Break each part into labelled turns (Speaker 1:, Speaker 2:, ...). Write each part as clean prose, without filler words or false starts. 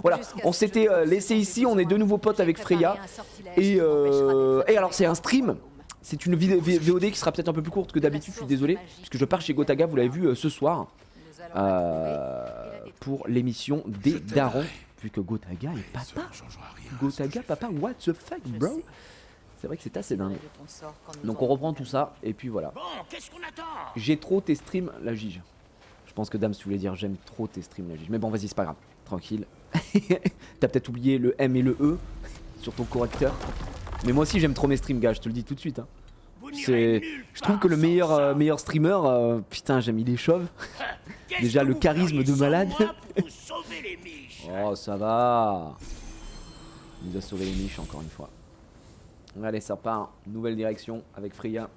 Speaker 1: Voilà, on s'était laissé ici, on est de nouveau potes avec Freya. Et alors c'est un stream. C'est une VOD qui sera peut-être un peu plus courte que d'habitude, je suis désolé. Puisque je pars chez Gotaga, vous l'avez vu ce soir. Pour l'émission des darons. Vu que Gotaga est papa. Gotaga, papa, what the fuck, bro? C'est vrai que c'est assez dingue. Donc on reprend tout ça, et puis voilà. J'ai trop tes streams, la Gige. Je pense que Dame, si tu voulais dire j'aime trop tes streams, la Gige. Mais bon, vas-y, c'est pas grave. Tranquille. T'as peut-être oublié le M et le E sur ton correcteur. Mais moi aussi, j'aime trop mes streams, gars, je te le dis tout de suite. Hein. Je trouve que le meilleur streamer, putain, j'aime, il est chauve. Déjà, le charisme de malade. Oh, ça va. Il nous a sauvé les miches encore une fois. Allez, ça part. Nouvelle direction avec Freya,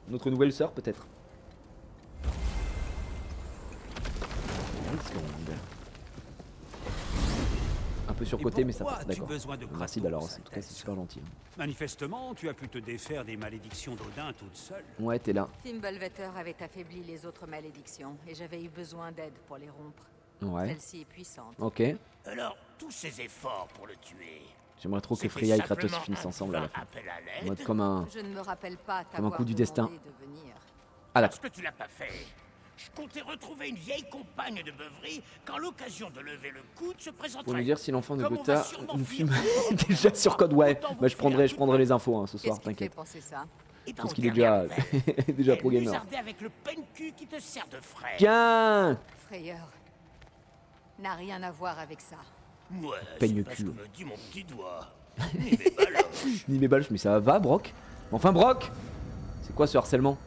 Speaker 1: notre nouvelle sœur peut-être. Un peu surcoté, mais ça passe, d'accord. Merci d'alors, en tout cas, c'est super gentil.
Speaker 2: Manifestement, tu as pu te défaire des malédictions d'Odin toute seule.
Speaker 1: Ouais, t'es là.
Speaker 3: Fimbulvetter avait affaibli les autres malédictions et j'avais eu besoin d'aide pour les rompre.
Speaker 1: Ouais.
Speaker 3: Celle-ci est puissante.
Speaker 1: Ok.
Speaker 4: Alors, tous ces efforts pour le tuer.
Speaker 1: J'aimerais trop que Freya et Kratos finissent ensemble à la fin. En mode comme un,
Speaker 3: Je ne me rappelle pas
Speaker 1: comme un coup du destin.
Speaker 3: de venir.
Speaker 1: Ah
Speaker 4: Parce
Speaker 1: d'accord.
Speaker 4: que tu l'as pas fait. Je comptais retrouver une vieille compagne de beuverie quand l'occasion de lever le coude se présenterait.
Speaker 1: Pour nous dire si l'enfant de
Speaker 4: Comme on
Speaker 1: Gotha
Speaker 4: va sûrement
Speaker 1: nous
Speaker 4: finir
Speaker 1: filme déjà sur code. Ouais, bah, je prendrai les infos hein, ce soir,
Speaker 3: Qu'est-ce qui te fait
Speaker 1: t'inquiète.
Speaker 3: penser ça?
Speaker 4: Eh ben,
Speaker 1: Parce
Speaker 4: aux
Speaker 1: qu'il est
Speaker 4: dernières
Speaker 1: déjà,
Speaker 4: nouvelles,
Speaker 1: déjà
Speaker 4: elle
Speaker 1: pro gamer.
Speaker 4: musardait avec le pencu qui te sert de frère.
Speaker 1: Tiens,
Speaker 3: Frayeur n'a rien à voir avec ça.
Speaker 4: Ouais,
Speaker 1: Peigne
Speaker 4: c'est pas ce
Speaker 1: cul.
Speaker 4: que me dit mon petit doigt. Ni mes baloches.
Speaker 1: ni mes balles, mais ça va Brock. Enfin Brock, c'est quoi ce harcèlement?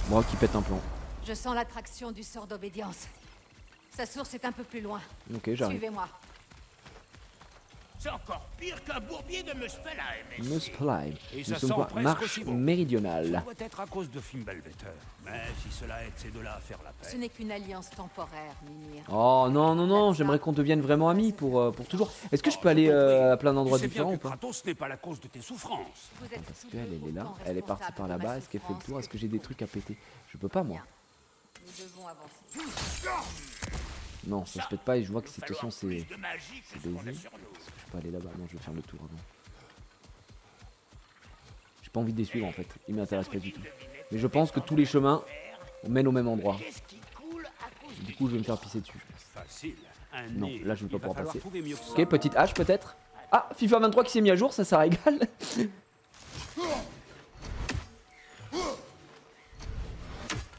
Speaker 1: Brock qui pète un plomb.
Speaker 3: Je sens l'attraction du sort d'obédience. Sa source est un peu plus loin.
Speaker 1: Ok, j'arrive.
Speaker 3: Suivez-moi.
Speaker 4: C'est encore pire qu'un bourbier de Muspelheim.
Speaker 1: Muspelheim.
Speaker 2: Et
Speaker 1: Nous
Speaker 2: ça
Speaker 1: sommes
Speaker 2: sent
Speaker 1: quoi?
Speaker 2: presque
Speaker 1: Marche
Speaker 2: aussi bon. Ça
Speaker 1: méridionale.
Speaker 2: doit être à cause de Fimbulvetter. Mais si cela aide ces deux-là à faire la
Speaker 3: Ce
Speaker 2: paix.
Speaker 3: n'est qu'une alliance temporaire, Mimir.
Speaker 1: Oh non, non, non, j'aimerais qu'on devienne vraiment amis pour toujours. Est-ce que je peux aller à plein d'endroits
Speaker 2: Tu sais bien
Speaker 1: différents
Speaker 2: que
Speaker 1: ou pas?
Speaker 2: Kratos n'est pas la cause de tes souffrances.
Speaker 3: Vous êtes
Speaker 1: Parce qu'elle elle est là, elle est partie par là-bas, est-ce qu'elle fait le tour? Est-ce que j'ai des trucs à péter? Je peux pas moi.
Speaker 3: Nous devons avancer.
Speaker 1: Non, ça se pète pas et je vois que de toute façon c'est
Speaker 4: Plus de magie que ce qu'on a
Speaker 1: baisé.
Speaker 4: sur nous.
Speaker 1: Est-ce que je peux aller là-bas? Non, je vais faire le tour avant. J'ai pas envie de les suivre en fait, ils m'intéressent pas du tout. Mais je pense que tous les chemins mènent au même endroit.
Speaker 4: Qu'est-ce qui coule à cause
Speaker 1: Du coup, je vais me faire pisser dessus.
Speaker 2: Facile. Un
Speaker 1: Non,
Speaker 2: nez.
Speaker 1: là je vais
Speaker 2: Il
Speaker 1: pas
Speaker 2: va
Speaker 1: pouvoir
Speaker 2: falloir
Speaker 1: passer.
Speaker 2: trouver mieux que ça.
Speaker 1: Ok, petite hache peut-être. Ah, FIFA 23 qui s'est mis à jour, ça régale.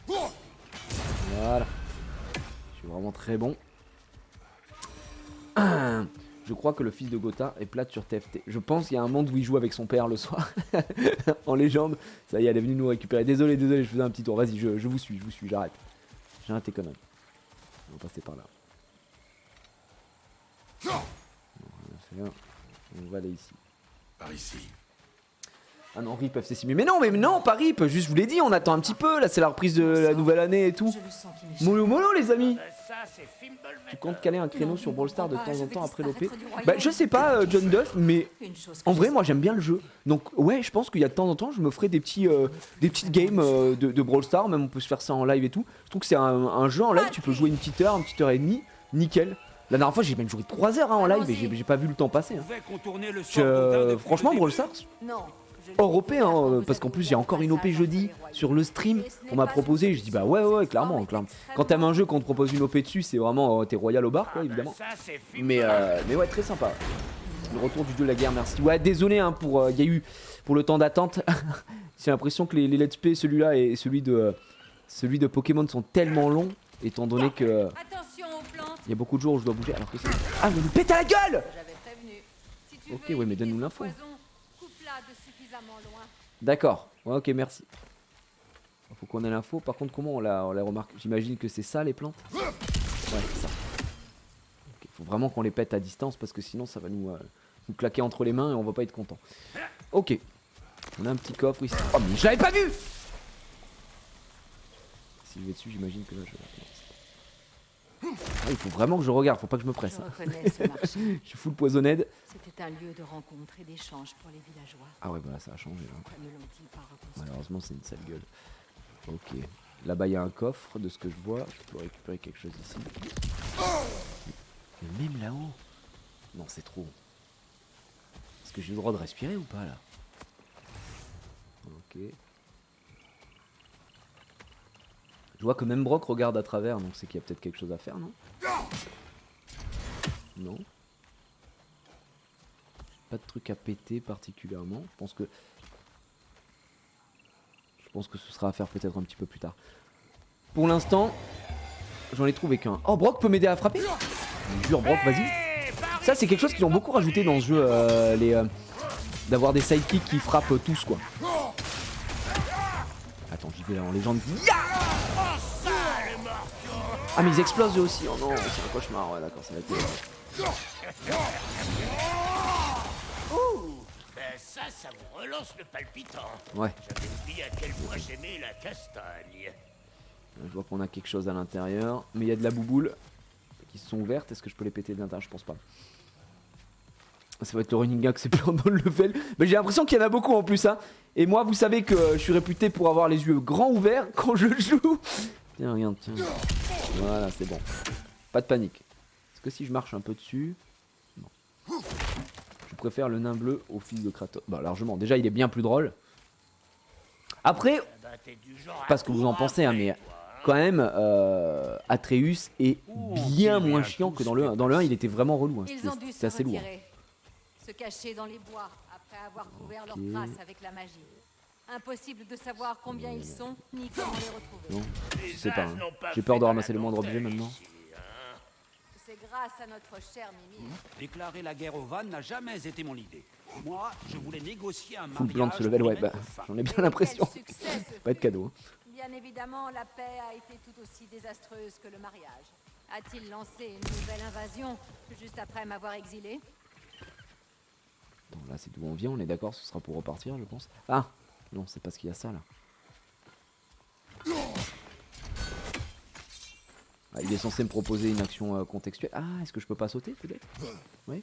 Speaker 1: Voilà. Je suis vraiment très bon. Je crois que le fils de Gotha est plate sur TFT. Je pense qu'il y a un monde où il joue avec son père le soir. En légende. Ça y est, elle est venue nous récupérer. Désolé, désolé, je faisais un petit tour. Vas-y, je vous suis, j'arrête. J'arrête tes conneries. On va passer par là. Non, on va aller ici.
Speaker 5: Par ici.
Speaker 1: Ah non, RIP FC Simu. Mais non, pas RIP. Juste, je vous l'ai dit, on attend un petit peu. Là, c'est la reprise de la nouvelle année et tout.
Speaker 3: Je le sens qui m'échappe.
Speaker 1: Mollo, mollo, les amis.
Speaker 4: ça, c'est Fimbulvetter.
Speaker 1: Tu comptes caler un créneau sur Brawl Stars de temps en temps après l'OP?
Speaker 3: disparaître du royaume.
Speaker 1: Bah, je sais pas, John Duff, mais
Speaker 3: Une chose que
Speaker 1: en
Speaker 3: je
Speaker 1: vrai,
Speaker 3: sais.
Speaker 1: moi j'aime bien le jeu. Donc, ouais, je pense qu'il y a de temps en temps, je me ferai des petites games de Brawl Stars. Même on peut se faire ça en live et tout. Je trouve que c'est un jeu en live, tu peux jouer une petite heure et demie. Nickel. La dernière fois, j'ai même joué 3 heures en live et j'ai pas vu le temps passer. Hein.
Speaker 2: Pouvait contourner le sort d'Odin depuis
Speaker 1: Franchement,
Speaker 2: le
Speaker 1: Brawl
Speaker 2: début.
Speaker 1: Stars,
Speaker 3: Non. je
Speaker 1: hors
Speaker 3: l'ai
Speaker 1: OP,
Speaker 3: découvert quand
Speaker 1: hein,
Speaker 3: vous
Speaker 1: parce qu'en
Speaker 3: êtes
Speaker 1: plus j'ai encore une OP
Speaker 3: passage
Speaker 1: jeudi
Speaker 3: entre les royaumes.
Speaker 1: sur le stream.
Speaker 3: Et ce n'est
Speaker 1: On m'a
Speaker 3: pas
Speaker 1: proposé,
Speaker 3: une
Speaker 1: je dis bah ouais, clairement,
Speaker 3: forme
Speaker 1: clairement.
Speaker 3: extrêmement
Speaker 1: Quand t'aimes un jeu, qu'on te propose une OP dessus, c'est vraiment t'es royal au bar, quoi, évidemment.
Speaker 4: Ça, c'est
Speaker 1: Mais ouais, très sympa. Le retour du dieu de la guerre, merci. Ouais, désolé hein, pour il y a eu pour le temps d'attente. J'ai l'impression que les let's play, celui-là et celui de Pokémon sont tellement longs, étant donné que
Speaker 3: Attention aux plantes.
Speaker 1: il y a beaucoup de jours où je dois bouger. Alors que c'est ah, mais nous pète à la gueule.
Speaker 3: J'avais prévenu. Si tu
Speaker 1: Ok,
Speaker 3: veux
Speaker 1: ouais, mais
Speaker 3: éviter
Speaker 1: donne-nous
Speaker 3: ce
Speaker 1: l'info.
Speaker 3: poison, coupe-la de suffisamment loin.
Speaker 1: D'accord. Ouais, ok, merci. Faut qu'on ait l'info. Par contre, comment on la remarque? J'imagine que c'est ça les plantes. Ouais, c'est ça. Ok, faut vraiment qu'on les pète à distance parce que sinon ça va nous claquer entre les mains et on va pas être content. Ok. On a un petit coffre ici. Oh mais je l'avais pas vu. Si je vais dessus, j'imagine que là je... Ah, il faut vraiment que je regarde, faut pas que je me presse.
Speaker 3: Je
Speaker 1: Hein.
Speaker 3: reconnais ce marché.
Speaker 1: Je suis full poisonnade.
Speaker 3: C'était un lieu de rencontre et d'échange pour les villageois.
Speaker 1: Ah ouais, bah là ça a changé. Hein.
Speaker 3: Pourquoi ne l'ont-ils pas reconstruit?
Speaker 1: Malheureusement, c'est une sale gueule. Ok. Là-bas, il y a un coffre de ce que je vois. Je peux récupérer quelque chose ici. Mais même là-haut. Non, c'est trop. Est-ce que j'ai le droit de respirer ou pas là? Ok. Je vois que même Brock regarde à travers, donc c'est qu'il y a peut-être quelque chose à faire, non? Non. Pas de truc à péter particulièrement. Je pense que ce sera à faire peut-être un petit peu plus tard. Pour l'instant, j'en ai trouvé qu'un. Oh, Brock peut m'aider à frapper? Je jure, Brock, vas-y. Ça, c'est quelque chose qu'ils ont beaucoup rajouté dans ce jeu, d'avoir des sidekicks qui frappent tous, quoi. Attends, j'y vais là en légende. Ah, mais ils explosent eux aussi. Oh non, c'est un cauchemar. Ouais, d'accord, ça va être.
Speaker 4: Ça vous relance le palpitant.
Speaker 1: Ouais.
Speaker 4: J'avais oublié à quel point j'aimais la castagne.
Speaker 1: Je vois qu'on a quelque chose à l'intérieur. Mais il y a de la bouboule qui sont ouvertes. Est-ce que je peux les péter de l'intérieur? Je pense pas. Ça va être le running gag, c'est plein dans le level. Mais j'ai l'impression qu'il y en a beaucoup en plus. Hein. Et moi, vous savez que je suis réputé pour avoir les yeux grands ouverts quand je joue. Tiens, regarde, tiens. Voilà, c'est bon. Pas de panique. Est-ce que si je marche un peu dessus... Non. Je préfère le nain bleu au fils de Kratos. Bah, largement. Déjà, il est bien plus drôle. Après, pas ce que vous en pensez, hein, mais quand même, Atreus est bien moins chiant que dans le 1. Dans le 1, il était vraiment relou. Hein. C'était assez lourd.
Speaker 3: Se cacher dans les bois après avoir couvert leur trace avec la magie. Impossible de savoir combien ils sont, ni comment les retrouver.
Speaker 1: Non, je sais pas. Hein. J'ai peur de ramasser le moindre objet maintenant.
Speaker 3: C'est grâce à notre cher Mimir.
Speaker 2: Déclarer la guerre aux vannes n'a jamais été mon idée. Moi, je voulais négocier un
Speaker 1: Full
Speaker 2: mariage.
Speaker 1: plan de ce level, ouais, bah, j'en ai bien l'impression. Pas de cadeau. Hein.
Speaker 3: Bien évidemment, la paix a été tout aussi désastreuse que le mariage. A-t-il lancé une nouvelle invasion juste après m'avoir exilé?
Speaker 1: Bon, là, c'est d'où on vient, on est d'accord, ce sera pour repartir, je pense. Ah, non, c'est parce qu'il y a ça là. Ah, il est censé me proposer une action contextuelle. Ah, est-ce que je peux pas sauter peut-être? Oui,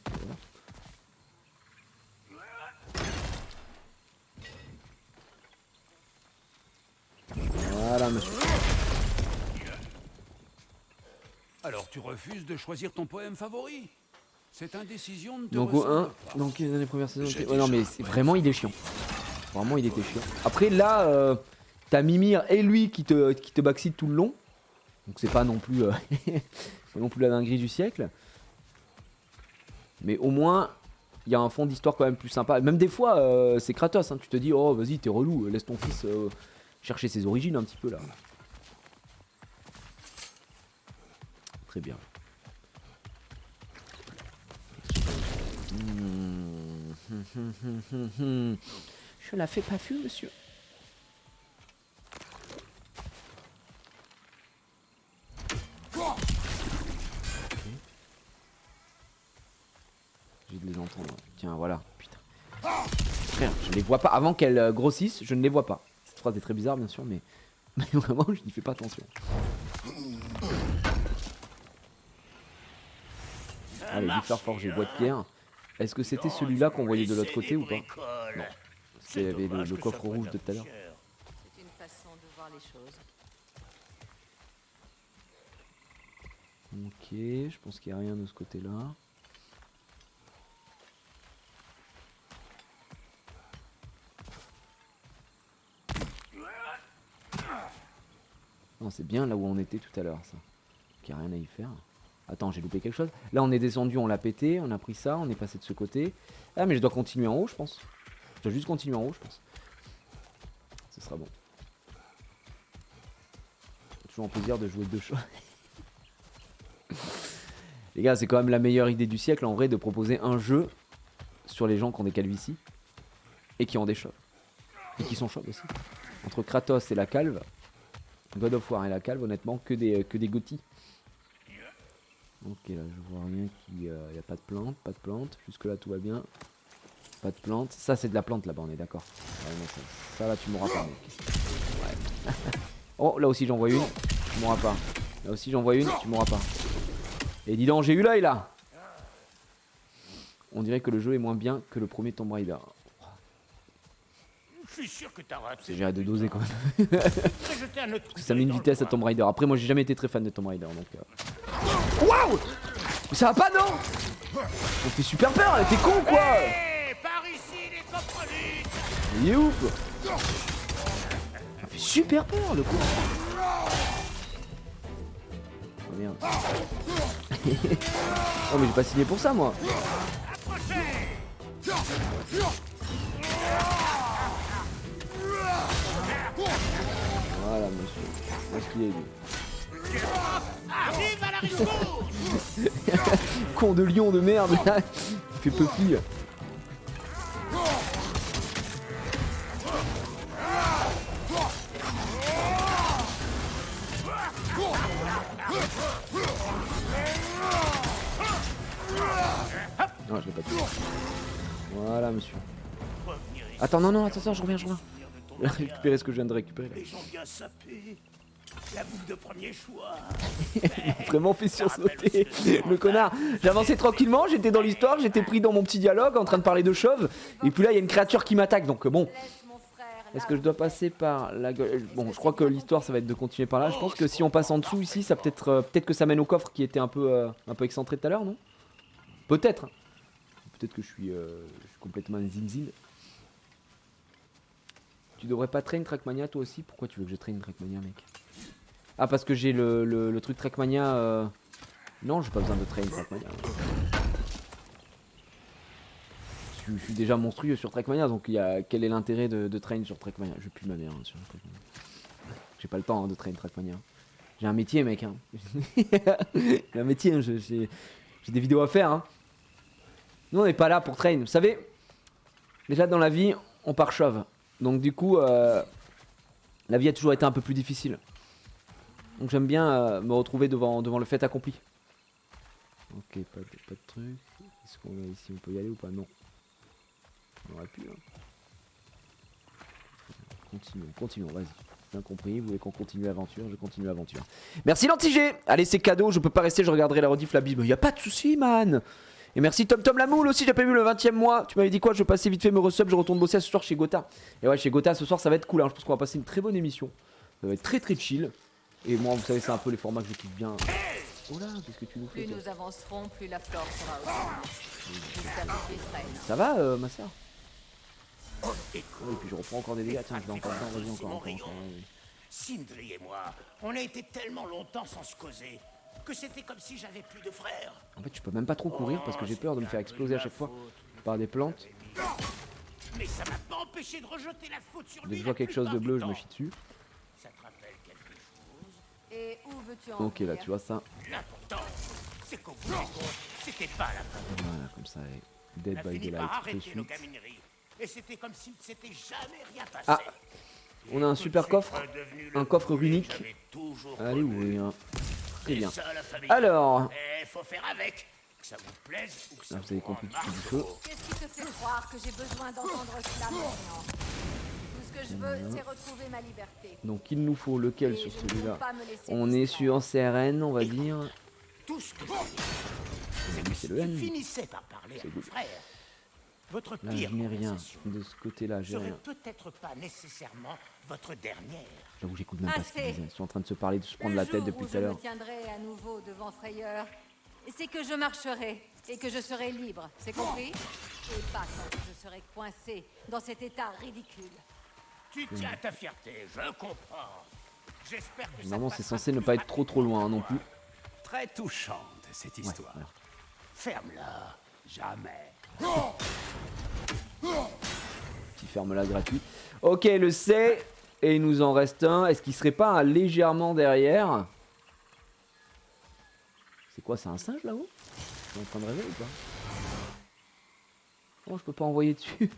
Speaker 1: voilà, monsieur.
Speaker 2: Alors tu refuses de choisir ton poème favori? Cette indécision ne te
Speaker 1: Donc au 1,
Speaker 2: ressemble pas.
Speaker 1: donc dans les premières saisons. Ouais, non mais vraiment il est chiant. Vraiment il était chiant. Après là, t'as Mimir et lui qui te backseat tout le long. Donc c'est pas non plus pas non plus la dinguerie du siècle. Mais au moins il y a un fond d'histoire quand même plus sympa. Même des fois c'est Kratos, hein. Tu te dis oh vas-y t'es relou, laisse ton fils chercher ses origines un petit peu là. Très bien. Je la fais pas fuir, monsieur. Okay. J'ai de les entendre. Tiens, voilà. Putain. Frère, je les vois pas. Avant qu'elles grossissent, je ne les vois pas. Cette phrase est très bizarre, bien sûr, mais vraiment, je n'y fais pas attention. Allez, du fer forgé, bois de pierre. Est-ce que c'était celui-là qu'on voyait de l'autre côté ou pas? Non. Il y avait le coffre rouge de tout à l'heure.
Speaker 3: C'est une façon de voir les choses.
Speaker 1: Ok, je pense qu'il n'y a rien de ce côté-là. Non, c'est bien là où on était tout à l'heure, ça. Il n'y a rien à y faire. Attends, j'ai loupé quelque chose. Là, on est descendu, on l'a pété, on a pris ça, on est passé de ce côté. Ah, mais je dois continuer en haut, je pense. Je dois juste continuer en haut, je pense. Ce sera bon. Toujours un plaisir de jouer deux choses. Les gars, c'est quand même la meilleure idée du siècle, en vrai, de proposer un jeu sur les gens qui ont des calvities. Et qui ont des chauves. Et qui sont chauves aussi. Entre Kratos et la calve, God of War et la calve, honnêtement, que des gothies. Ok, là je vois rien qui... y a pas de plante, jusque là tout va bien. Pas de plante, ça c'est de la plante là-bas, on est d'accord. Ouais, ça là tu m'auras pas mec. Ouais. Oh là aussi j'en vois une, tu m'auras pas. Là aussi j'en vois une, tu m'auras pas. Et dis donc j'ai eu l'œil là. On dirait que le jeu est moins bien que le premier Tomb Raider.
Speaker 4: Je suis sûr que t'as raté.
Speaker 1: J'ai hâte de doser quand même. Parce que ça met une vitesse à Tomb Raider. Après moi j'ai jamais été très fan de Tomb Raider donc... Waouh! Mais ça va pas, non? On fait super peur, elle était con quoi.
Speaker 4: Hé, par ici les coprolites.
Speaker 1: Il est ouf. Ça fait super peur le coup. Oh merde. Oh mais j'ai pas signé pour ça moi. Voilà monsieur. Où est-ce qu'il est lui?
Speaker 4: Arrive à la rescousse.
Speaker 1: Con de lion de merde là. Il fait peu fille. Non, je l'ai pas tué. Voilà, monsieur. Attends, non, attends, je reviens. Je vais récupérer ce que je viens de récupérer là.
Speaker 4: Les gens bien sapés. La bouffe de premier choix.
Speaker 1: Vraiment fait sursauter le connard. J'avançais tranquillement, j'étais dans l'histoire, j'étais pris dans mon petit dialogue en train de parler de chauves. Et puis là, il y a une créature qui m'attaque. Donc bon,
Speaker 3: Laisse mon frère
Speaker 1: est-ce
Speaker 3: là
Speaker 1: que je dois passer par la gueule? Bon, je crois que l'histoire, ça va être de continuer par là. Je pense que si on passe en dessous ici, ça peut-être que ça mène au coffre qui était un peu excentré tout à l'heure, non? Peut-être. Peut-être que je suis complètement zin. Tu devrais pas train Trackmania toi aussi? Pourquoi tu veux que je train Trackmania, mec? Ah, parce que j'ai le truc Trackmania. Non, j'ai pas besoin de train Trackmania. Je suis déjà monstrueux sur Trackmania, donc quel est l'intérêt de train sur Trackmania? Je pue ma mère sur Trackmania. J'ai pas le temps de train Trackmania. J'ai un métier, mec. Hein. J'ai un métier, hein. J'ai des vidéos à faire. Hein. Nous, on n'est pas là pour train. Vous savez, déjà dans la vie, on part chauve. Donc du coup, la vie a toujours été un peu plus difficile. Donc j'aime bien me retrouver devant le fait accompli. Ok, pas de truc. Est-ce qu'on a ici? On peut y aller ou pas? Non. On aurait pu. Hein. Continuons, vas-y. Bien compris, vous voulez qu'on continue l'aventure? Je continue l'aventure. Merci l'anti-G. Allez, c'est cadeau, je peux pas rester, je regarderai la rediff, la bise. Y a pas de souci, man. Et merci Tom la moule aussi, j'ai pas vu le 20ème mois. Tu m'avais dit quoi? Je passais vite fait me resub, je retourne bosser ce soir chez Gotha. Et ouais, chez Gotha ce soir ça va être cool, hein. Je pense qu'on va passer une très bonne émission. Ça va être très chill. Et moi, vous savez, c'est un peu les formats que je kiffe bien. Oh là, qu'est-ce que tu nous fais?
Speaker 3: Plus nous avancerons, plus la flore sera aussi.
Speaker 1: Ça va, ma soeur? Et puis je reprends encore des dégâts, tiens, je vais encore dedans, vas-y, encore.
Speaker 4: Sindri et moi, on a été tellement longtemps sans se causer que c'était comme si j'avais plus de frères.
Speaker 1: En fait, je peux même pas trop courir parce que j'ai peur de me faire exploser à chaque fois par des plantes.
Speaker 4: Mais ça m'a pas empêché de rejeter la faute sur lui.
Speaker 1: Dès que je vois quelque chose de bleu, je me chie dessus.
Speaker 4: Ça te rappelle quelque chose?
Speaker 3: Et où veux-tu en
Speaker 1: Ok, là,
Speaker 3: venir?
Speaker 1: tu vois ça.
Speaker 4: L'important, c'est qu'au bout du compte, c'était pas la fin.
Speaker 1: Voilà, comme ça, Dead
Speaker 4: On a
Speaker 1: by
Speaker 4: fini
Speaker 1: Daylight
Speaker 4: par
Speaker 1: de
Speaker 4: arrêter nos
Speaker 1: suite.
Speaker 4: gamineries. Et c'était comme s'il ne s'était jamais rien passé.
Speaker 1: Ah, on a un super coffre, un coffre runique. Allez, oui, hein. Très bien. Alors,
Speaker 4: faut faire avec. Que ça vous plaise ou que ça
Speaker 1: vous avez compris tout du feu.
Speaker 3: Qu'est-ce qui te fait croire que j'ai besoin d'entendre cela maintenant? Tout ce que je veux, c'est retrouver ma liberté.
Speaker 1: Donc il nous faut lequel
Speaker 3: Et
Speaker 1: sur
Speaker 3: je ne
Speaker 1: celui-là?
Speaker 3: peux pas me laisser
Speaker 1: On est
Speaker 3: distraire.
Speaker 1: sur CRN, on va dire.
Speaker 4: Tout ce que je
Speaker 1: Oui, c'est le
Speaker 4: tu
Speaker 1: N.
Speaker 4: finissais par parler à
Speaker 1: C'est
Speaker 4: mon
Speaker 1: good.
Speaker 4: frère. Votre
Speaker 1: Là,
Speaker 4: pire
Speaker 1: je n'ai rien.
Speaker 4: conversation
Speaker 1: De ce côté-là, j'ai
Speaker 4: serait
Speaker 1: rien.
Speaker 4: peut-être pas nécessairement votre dernière.
Speaker 1: J'avoue, j'écoute même pas ce qu'ils
Speaker 3: Assez.
Speaker 1: disaient. Ils sont en train de se parler, de se prendre
Speaker 3: Le
Speaker 1: la tête
Speaker 3: jour
Speaker 1: depuis
Speaker 3: où
Speaker 1: tout à
Speaker 3: je
Speaker 1: l'heure.
Speaker 3: me tiendrai à nouveau devant Frayeur, c'est que je marcherai et que je serai libre, c'est compris? Et pas quand je serai coincé dans cet état ridicule.
Speaker 4: Tu tiens à ta fierté, je comprends. J'espère que ça
Speaker 1: Normalement, c'est
Speaker 4: passera
Speaker 1: censé ne
Speaker 4: plus
Speaker 1: pas être trop loin hein, non plus.
Speaker 2: Très touchante, cette histoire.
Speaker 1: voilà.
Speaker 4: Ferme-la.
Speaker 2: Jamais.
Speaker 1: Petit ferme-la gratuit. Ok, le C. Et il nous en reste un. Est-ce qu'il serait pas un légèrement derrière? C'est quoi, c'est un singe là-haut? Je suis en train de rêver ou pas? Oh, je peux pas envoyer dessus.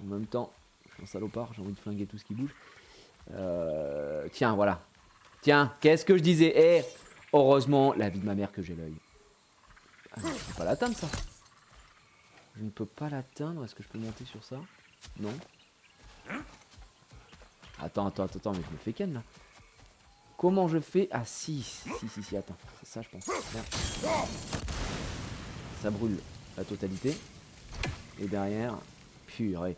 Speaker 1: En même temps, je suis un salopard, j'ai envie de flinguer tout ce qui bouge. Tiens, voilà. Tiens, qu'est-ce que je disais? Eh, heureusement, la vie de ma mère que j'ai l'œil. Ah, je peux pas l'atteindre ça. Je ne peux pas l'atteindre. Est-ce que je peux monter sur ça? Non. Attends, mais je me fais ken là. Comment je fais? Ah si, attends. C'est ça je pense. Merde. Ça brûle la totalité. Et derrière, purée.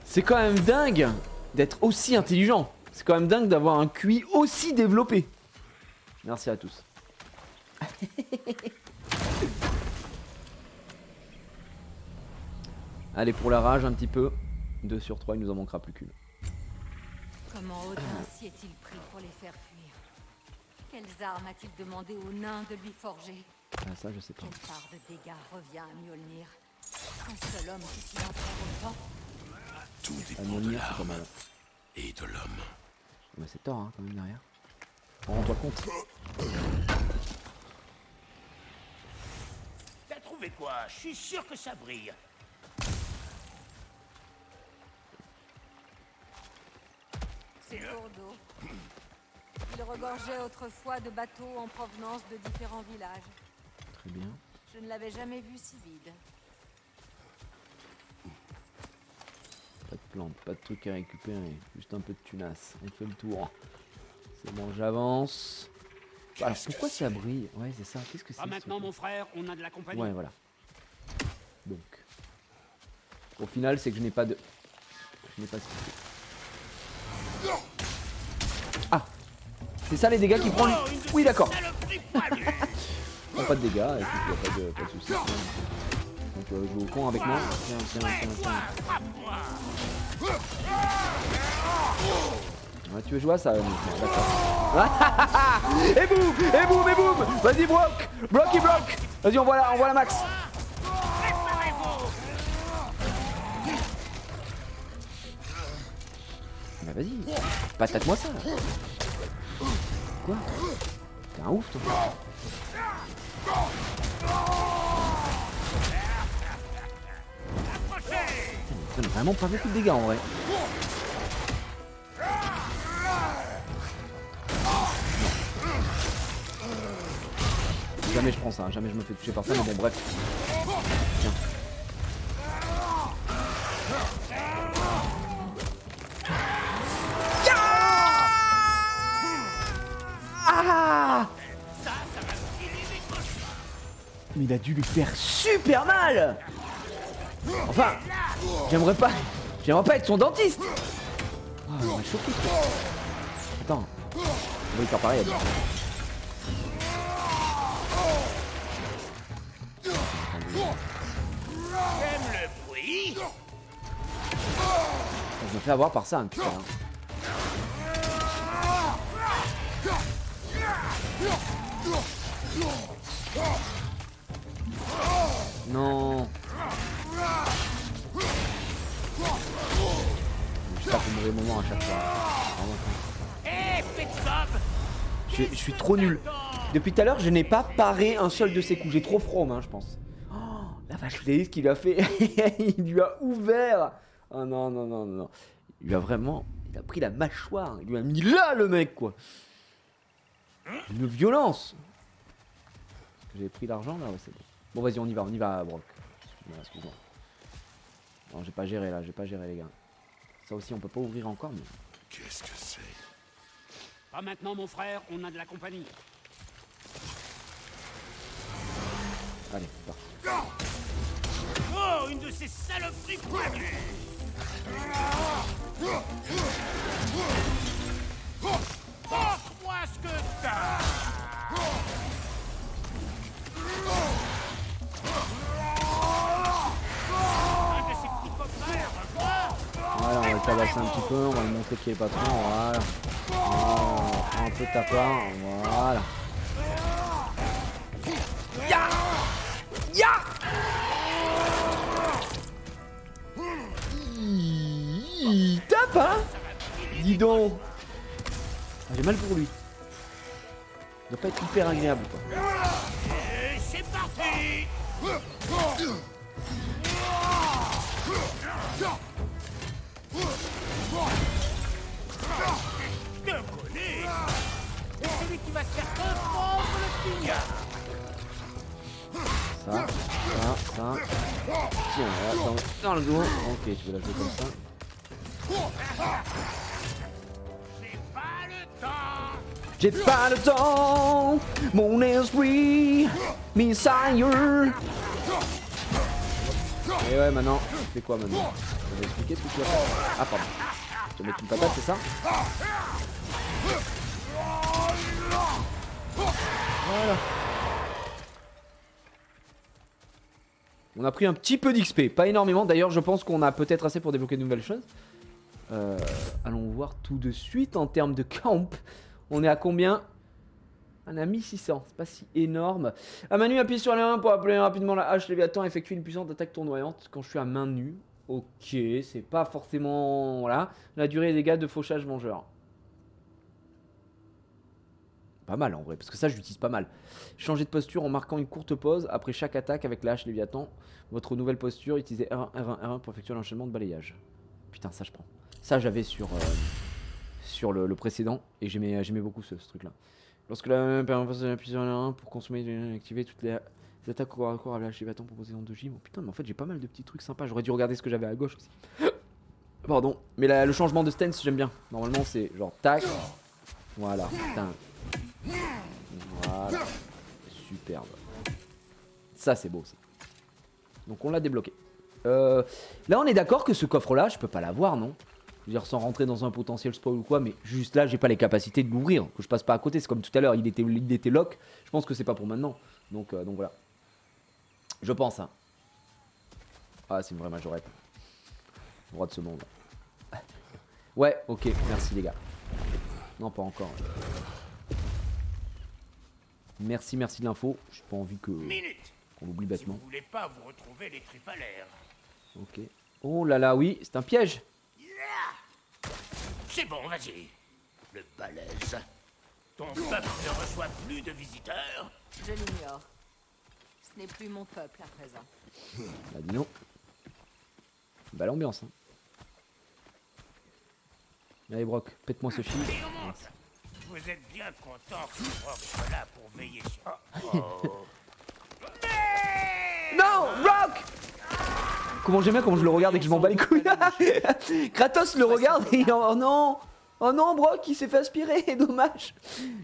Speaker 1: C'est quand même dingue d'être aussi intelligent. C'est quand même dingue d'avoir un QI aussi développé. Merci à tous. Allez, pour la rage un petit peu. 2 sur 3, il nous en manquera plus qu'une.
Speaker 3: Comment Odin s'y est-il pris pour les faire fuir? Quelles armes a-t-il demandé aux nains de lui forger?
Speaker 1: Ah, ça, je sais pas.
Speaker 3: Quelle part de dégâts revient à Mjolnir? Un seul homme peut-il en faire autant?
Speaker 5: Tout dépend de
Speaker 1: Mjolnir, c'est pas
Speaker 5: l'arme
Speaker 1: mal.
Speaker 5: et de l'homme.
Speaker 1: Mais c'est Thor, hein, quand même, derrière. Rends-toi compte.
Speaker 4: T'as trouvé quoi? Je suis sûr que ça brille.
Speaker 3: C'est lourd d'eau. Il regorgeait autrefois de bateaux en provenance de différents villages.
Speaker 1: Très bien.
Speaker 3: Je ne l'avais jamais vu si vide.
Speaker 1: Pas de plantes, pas de trucs à récupérer. Juste un peu de tunasse. On fait le tour. C'est bon, j'avance. Alors pourquoi ça brille? Ouais, c'est ça. Qu'est-ce que c'est?
Speaker 2: Ah, maintenant, mon frère, on a de la compagnie.
Speaker 1: Ouais, voilà. Donc. Au final, c'est que je n'ai pas de. Je n'ai pas skippé. Ah! C'est ça les dégâts qu'il prend lui? Oui, d'accord. Bon, pas de dégâts, écoute, y a pas de soucis. Donc, tu vas jouer au con avec moi. Tiens. Ouais, tu veux jouer à ça? D'accord. Et boum! Vas-y, bloc! Vas-y, on voit la max. Bah vas-y, patate-moi ça. Quoi? T'es un ouf, toi. Ça n'a vraiment pas beaucoup de dégâts en vrai. Jamais je prends ça, jamais je me fais toucher par ça, mais bon bref. Tiens. Ah! Mais il a dû lui faire super mal. Enfin, j'aimerais pas être son dentiste. Oh, il m'a choqué. Attends, on va lui faire pareil.
Speaker 4: J'aime le bruit.
Speaker 1: Je me fais avoir par ça un petit peu. Non. Je tape au mauvais moment à chaque fois.
Speaker 4: Hé, Petzob!
Speaker 1: Je suis trop nul. Depuis tout à l'heure, je n'ai pas paré un seul de ses coups. J'ai trop froid aux mains, je pense. Oh, la vache, vous avez vu ce qu'il lui a fait? Il lui a ouvert. Oh non. Il lui a vraiment... Il a pris la mâchoire. Il lui a mis là, le mec, quoi. Une violence. Est-ce que j'ai pris l'argent, là? Ouais, c'est bon. Bon, vas-y, on y va, Brock. Excuse-moi. Non, j'ai pas géré, là. Les gars. Ça aussi, on peut pas ouvrir encore, mais...
Speaker 5: Qu'est-ce que c'est?
Speaker 2: Pas maintenant, mon frère, on a de la compagnie.
Speaker 1: Allez, c'est parti.
Speaker 4: Oh, une de ces saloperies poilues! Montre-moi ce que t'as! Un de ces petits copains,
Speaker 1: Voilà, on va le tabasser un petit peu, on va lui montrer qui est le patron, voilà. Oh, un peu de tapin, voilà. Il tape, hein? Dis donc. Ah, j'ai mal pour lui. Il doit pas être hyper agréable, quoi.
Speaker 4: et c'est parti! Te connais! C'est celui qui va te faire comprendre le signal!
Speaker 1: Ça. Tiens, là, dans le dos. Ok, tu veux la jouer comme ça.
Speaker 4: J'ai pas le temps!
Speaker 1: J'ai pas le temps, mon esprit, Messiah. Et ouais, maintenant, tu fais quoi maintenant? Je vais expliquer ce que tu vas faire. Ah, pardon. Tu vas mettre une patate, c'est ça? Voilà. On a pris un petit peu d'XP, pas énormément. D'ailleurs, je pense qu'on a peut-être assez pour débloquer de nouvelles choses. Allons voir tout de suite en termes de camp. On est à combien? On a 1600, c'est pas si énorme. À main nue, appuie sur la 1 pour appeler rapidement la hache Léviathan, effectuer une puissante attaque tournoyante quand je suis à main nue. Ok, c'est pas forcément... Voilà. La durée des dégâts de fauchage vengeur. Pas mal en vrai, parce que ça j'utilise pas mal. Changer de posture en marquant une courte pause après chaque attaque avec la hache Léviathan. Votre nouvelle posture, utilisez R1, R1, R1 pour effectuer l'enchaînement de balayage. Putain, ça je prends. Ça j'avais sur le précédent et j'aimais beaucoup ce truc là. Lorsque la même personne appuie sur L1 pour consommer et activer toutes les attaques au corps à corps avec la hache Léviathan proposée en 2 gym. Oh putain, mais en fait j'ai pas mal de petits trucs sympas. J'aurais dû regarder ce que j'avais à gauche aussi. Pardon, mais le changement de stance j'aime bien. Normalement c'est genre tac. Voilà, putain. Voilà. Superbe. Ça c'est beau ça. Donc on l'a débloqué. Là on est d'accord que ce coffre là je peux pas l'avoir, non? Je veux dire, sans rentrer dans un potentiel spoil ou quoi, mais juste là j'ai pas les capacités de l'ouvrir, que je passe pas à côté. C'est comme tout à l'heure, il était lock. Je pense que c'est pas pour maintenant. Donc voilà. Je pense hein. Ah c'est une vraie majorette. Droit de ce monde. Ouais, ok, merci les gars. Non pas encore. Merci de l'info. J'ai pas envie qu'on l'oublie
Speaker 4: Si
Speaker 1: bêtement.
Speaker 4: vous voulez pas vous retrouver les tripes à l'air.
Speaker 1: Ok. Oh là là, oui, c'est un piège.
Speaker 4: C'est bon, vas-y. Le balèze. Ton peuple ne reçoit plus de visiteurs.
Speaker 3: Je l'ignore. Ce n'est plus mon peuple à présent.
Speaker 1: Bah dis donc. Bah l'ambiance hein. Allez Brock, pète-moi ce fil.
Speaker 4: Et on monte. Vous êtes bien content que Brock soit là pour veiller sur... Oh.
Speaker 1: Non, Brock. Comment j'aime bien comment je le regarde et que je m'en bats les couilles. Kratos le regarde et oh non. Oh non, Brock, il s'est fait aspirer, dommage.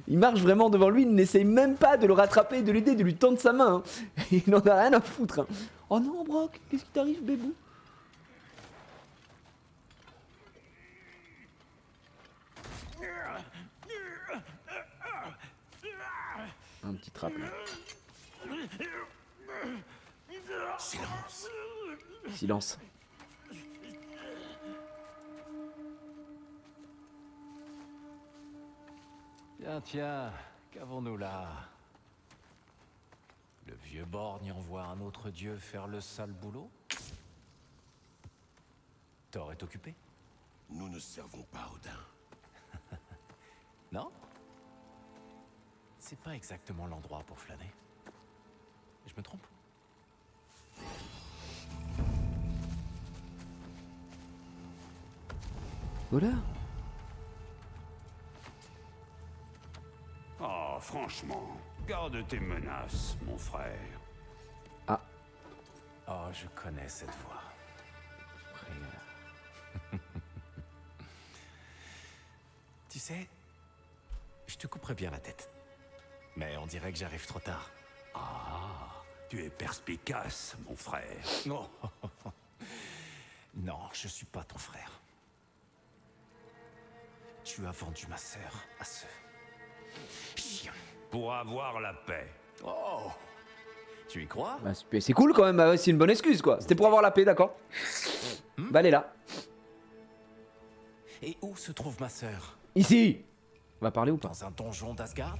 Speaker 1: Il marche vraiment devant lui, il n'essaye même pas de le rattraper, de l'aider, de lui tendre sa main. Hein. Il n'en a rien à foutre. Hein. Oh non, Brock, qu'est-ce qui t'arrive, bébou? Un petit trap là.
Speaker 5: Silence.
Speaker 1: Silence.
Speaker 6: Tiens, qu'avons-nous là? Le vieux borgne envoie un autre dieu faire le sale boulot? Thor est occupé?
Speaker 5: Nous ne servons pas Odin.
Speaker 6: Non? C'est pas exactement l'endroit pour flâner. Je me trompe?
Speaker 1: Voilà.
Speaker 2: Oh, franchement, garde tes menaces, mon frère.
Speaker 1: Ah.
Speaker 6: Oh, je connais cette voix. Tu sais, je te couperais bien la tête. Mais on dirait que j'arrive trop tard.
Speaker 2: Ah, tu es perspicace, mon frère.
Speaker 6: Non. Non, je suis pas ton frère. Tu as vendu ma sœur à ce chien.
Speaker 2: Pour avoir la paix.
Speaker 6: Oh, tu y crois?
Speaker 1: Bah, c'est cool quand même, bah, ouais, c'est une bonne excuse quoi. C'était pour avoir la paix, d'accord. Bah elle est là.
Speaker 6: Et où se trouve ma sœur?
Speaker 1: Ici. On va parler ou pas?
Speaker 6: Dans un donjon d'Asgard?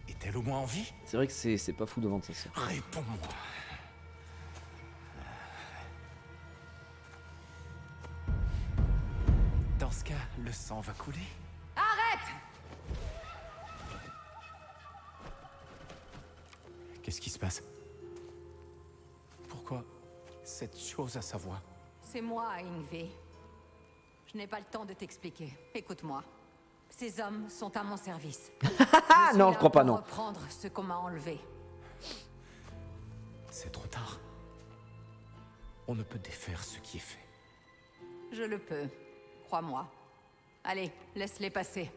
Speaker 6: Est-elle au moins en vie?
Speaker 1: C'est vrai que c'est pas fou de vendre sa sœur.
Speaker 6: Réponds-moi. Dans ce cas, le sang va couler?
Speaker 3: Arrête!
Speaker 6: Qu'est-ce qui se passe? Pourquoi cette chose à sa voix?
Speaker 3: C'est moi, Ingvi. Je n'ai pas le temps de t'expliquer. Écoute-moi. Ces hommes sont à mon service.
Speaker 1: Ah non, je crois pas, non.
Speaker 3: Reprendre ce qu'on m'a enlevé.
Speaker 6: C'est trop tard. On ne peut défaire ce qui est fait.
Speaker 3: Je le peux. Crois-moi. Allez, laisse-les passer.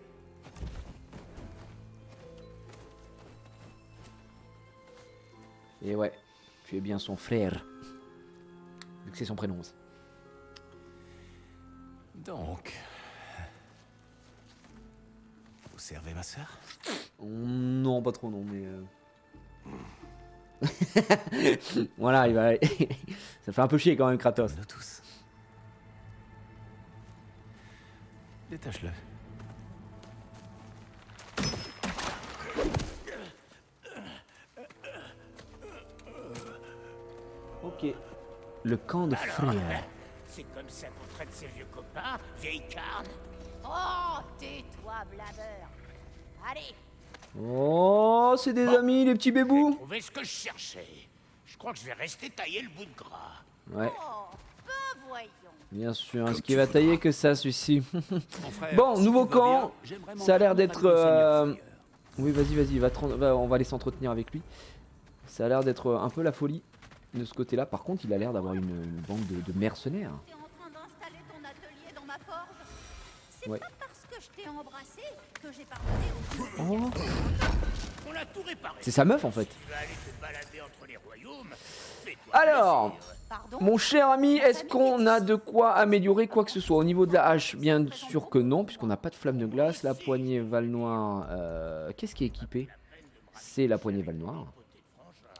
Speaker 1: Et ouais, tu es bien son frère. Vu que c'est son prénom aussi.
Speaker 6: Donc... Vous servez ma sœur?
Speaker 1: Non, pas trop non, mais... Voilà, il va... ça fait un peu chier quand même, Kratos.
Speaker 6: Nous tous. Détache-le.
Speaker 1: Ok. Le camp de frères.
Speaker 4: C'est comme ça qu'on traite ses vieux copains, vieille carne.
Speaker 3: Oh, tais-toi, blabeur. Allez,
Speaker 1: Oh, c'est des amis, les petits bébous.
Speaker 4: Trouver ce que je cherchais. Je crois que je vais rester tailler le bout de gras.
Speaker 1: Ouais,
Speaker 3: oh, ben voyons.
Speaker 1: bien sûr. Est-ce qu'il va tailler que ça, celui-ci?
Speaker 2: Mon frère,
Speaker 1: Bon,
Speaker 2: si
Speaker 1: nouveau
Speaker 2: tu veux bien,
Speaker 1: camp.
Speaker 2: j'aimerais
Speaker 1: Ça a l'air
Speaker 2: m'entretenir
Speaker 1: d'être...
Speaker 2: avec le seigneur Frayeur.
Speaker 1: Oui, vas-y, on va aller s'entretenir avec lui. Ça a l'air d'être un peu la folie de ce côté-là. Par contre, il a l'air d'avoir une bande de mercenaires.
Speaker 3: T'es en train d'installer ton atelier dans ma forge. C'est
Speaker 1: Ouais.
Speaker 3: pas parce que je t'ai embrassé que j'ai pardonné au
Speaker 1: Oh,
Speaker 4: On a tout réparé.
Speaker 1: c'est sa meuf en fait.
Speaker 4: Tu vas aller te balader entre les royaumes. Fais-toi
Speaker 1: Alors,
Speaker 4: plaisir.
Speaker 3: Pardon.
Speaker 1: mon cher ami, est-ce qu'on a de quoi améliorer quoi que ce soit? Au niveau de la hache, bien sûr que non, puisqu'on n'a pas de flamme de glace. La poignée Val-Noir, qu'est-ce qui est équipé? C'est la poignée Val-Noir.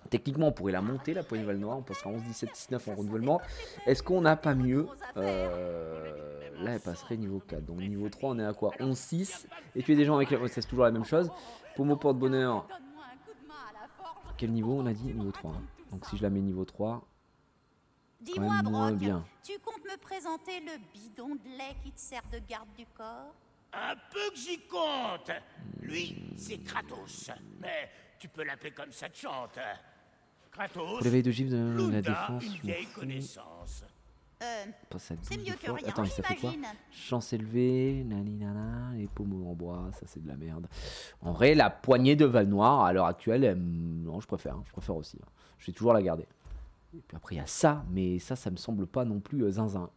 Speaker 1: Techniquement, on pourrait la monter, la poignée Val-Noir. On passera 11, 17, 19 en renouvellement. Est-ce qu'on n'a pas mieux? Là, elle passerait niveau 4. Donc niveau 3, on est à quoi? 11, 6. Et tuer des gens avec la... c'est toujours la même chose. Pommeau porte-bonheur.
Speaker 3: Donne-moi un coup de main à la forge.
Speaker 1: Quel niveau on a dit? Niveau 3. Hein. Donc si je la mets niveau 3,
Speaker 3: Dis-moi,
Speaker 1: même moins
Speaker 3: Brock,
Speaker 1: bien.
Speaker 3: tu comptes me présenter le bidon de lait qui te sert de garde du corps?
Speaker 4: Un peu que j'y compte. Lui, c'est Kratos. Mais tu peux l'appeler comme ça te chante. Kratos.
Speaker 1: Pour l'éveil de gifle de la
Speaker 4: Lunda,
Speaker 1: défense,
Speaker 4: une
Speaker 1: je m'en
Speaker 4: vieille
Speaker 1: fous.
Speaker 4: connaissance.
Speaker 1: Passe à
Speaker 3: C'est
Speaker 1: 12
Speaker 3: mieux que
Speaker 1: fois.
Speaker 3: rien,
Speaker 1: Attends, ça fait quoi?
Speaker 3: j'imagine.
Speaker 1: Chance élevée, naninana, et pommeaux en bois, ça c'est de la merde. En vrai, la poignée de Val-Noir, à l'heure actuelle, non, je préfère aussi. Hein. Je vais toujours la garder. Et puis après, il y a ça, mais ça me semble pas non plus zinzin.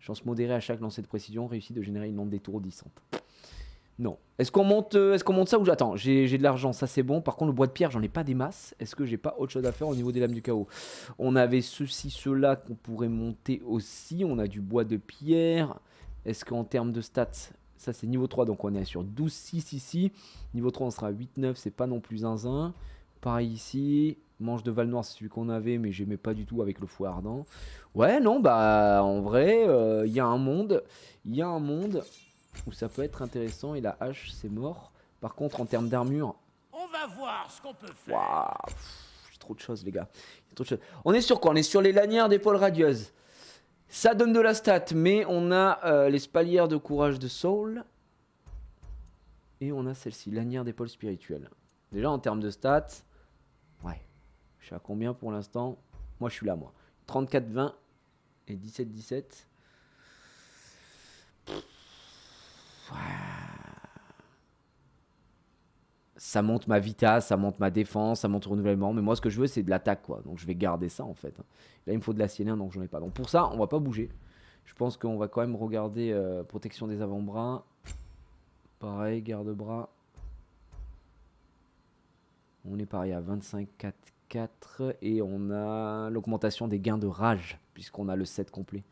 Speaker 1: Chance modérée à chaque lancer de précision, réussit de générer une onde d'étourdissante. Non. Est-ce qu'on monte ça ou j'attends? J'ai de l'argent, ça c'est bon. Par contre, le bois de pierre, j'en ai pas des masses. Est-ce que j'ai pas autre chose à faire au niveau des lames du chaos? On avait ceci, cela qu'on pourrait monter aussi. On a du bois de pierre. Est-ce qu'en termes de stats, ça c'est niveau 3, donc on est sur 12, 6 ici. Niveau 3, on sera à 8, 9, c'est pas non plus zinzin. Pareil ici. Manche de Val-Noir, c'est celui qu'on avait, mais j'aimais pas du tout avec le fouet ardent. Ouais, non, bah en vrai, il y a un monde. Il y a un monde où ça peut être intéressant et la hache c'est mort. Par contre en termes d'armure,
Speaker 4: On va voir ce qu'on peut faire.
Speaker 1: waouh, j'ai trop de choses les gars. Il y a trop de choses. On est sur quoi? On est sur les lanières d'épaule radieuse. Ça donne de la stat, mais on a les spalières de courage de Soul. Et on a celle-ci, lanière d'épaule spirituelle. Déjà en termes de stats, ouais. Je suis à combien pour l'instant? Moi je suis là moi. 34-20 et 17-17. Ça monte ma vita, ça monte ma défense, ça monte le renouvellement. Mais moi, ce que je veux, c'est de l'attaque, quoi. Donc, je vais garder ça, en fait. Là, il me faut de la sienne, donc j'en ai pas. Donc, pour ça, on va pas bouger. Je pense qu'on va quand même regarder protection des avant-bras. Pareil, garde-bras. On est pareil à 25-4-4. Et on a l'augmentation des gains de rage, puisqu'on a le set complet.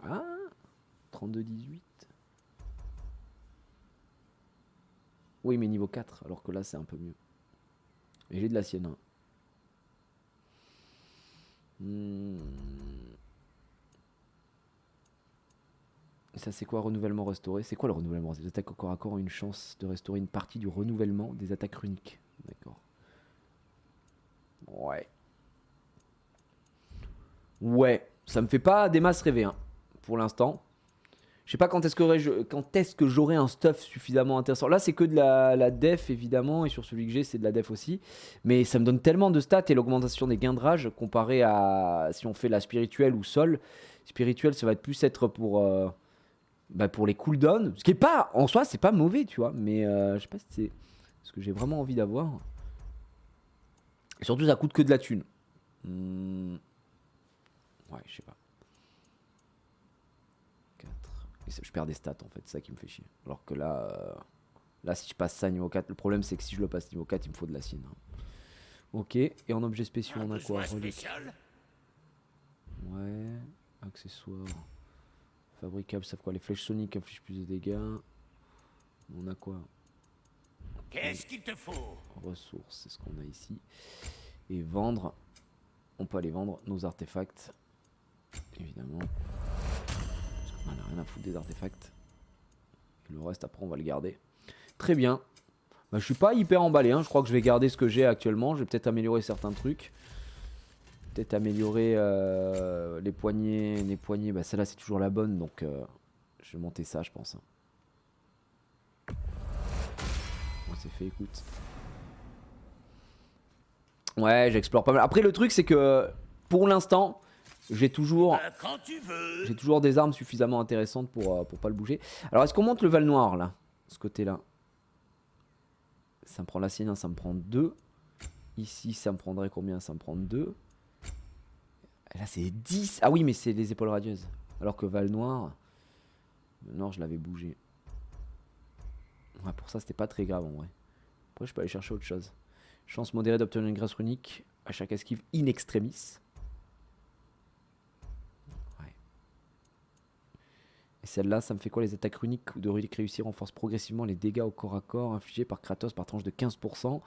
Speaker 1: Ah, 32-18. Oui, mais niveau 4, alors que là, c'est un peu mieux. Et j'ai de la sienne. Ça, c'est quoi, renouvellement restauré? C'est quoi le renouvellement? Les attaques au corps à corps ont une chance de restaurer une partie du renouvellement des attaques runiques. D'accord. Ouais. Ouais, ça me fait pas des masses rêver, hein, pour l'instant. Je sais pas quand est-ce que j'aurai un stuff suffisamment intéressant. Là, c'est que de la def, évidemment, et sur celui que j'ai, c'est de la def aussi. Mais ça me donne tellement de stats et l'augmentation des gains de rage comparé à si on fait la spirituelle ou sol. Spirituelle, ça va être plus être pour les cooldowns. Ce qui est pas, en soi, c'est pas mauvais, tu vois. Mais je sais pas si c'est ce que j'ai vraiment envie d'avoir. Et surtout, ça coûte que de la thune. Ouais, je sais pas. 4. Et je perds des stats en fait, c'est ça qui me fait chier. Alors que là, si je passe ça niveau 4, le problème c'est que si je le passe niveau 4, il me faut de la sienne. Ok, et en objet spéciaux, on a quoi?
Speaker 4: Spécial.
Speaker 1: Ouais, accessoires. Fabricables, ça fait quoi? Les flèches soniques infligent plus de dégâts. On a quoi?
Speaker 4: Qu'est-ce qu'il te faut?
Speaker 1: Ressources, c'est ce qu'on a ici. Et vendre. On peut aller vendre nos artefacts. Évidemment. Parce qu'on en a rien à foutre des artefacts. Et le reste, après, on va le garder. Très bien. Bah, je suis pas hyper emballé. Hein. Je crois que je vais garder ce que j'ai actuellement. Je vais peut-être améliorer certains trucs. Peut-être améliorer les poignées. Les poignées, bah, celle-là, c'est toujours la bonne. Donc, je vais monter ça, je pense. Bon, c'est fait, écoute. Ouais, j'explore pas mal. Après, le truc, c'est que pour l'instant, j'ai toujours
Speaker 4: Quand tu veux.
Speaker 1: J'ai toujours des armes suffisamment intéressantes pour pas le bouger. Alors, est-ce qu'on monte le Val Noir, là? Ce côté-là. Ça me prend l'Assien, ça me prend 2. Ici, ça me prendrait combien? Ça me prend 2. Et là, c'est 10. Ah oui, mais c'est les épaules radieuses. Alors que Val Noir... Le Nord, je l'avais bougé. Ouais, pour ça, c'était pas très grave, en vrai. Après, je peux aller chercher autre chose. Chance modérée d'obtenir une grâce runique à chaque esquive in extremis. Ouais. Et celle-là, ça me fait quoi? Les attaques runiques ou de runiques réussies renforcent progressivement les dégâts au corps à corps infligés par Kratos par tranche de 15%.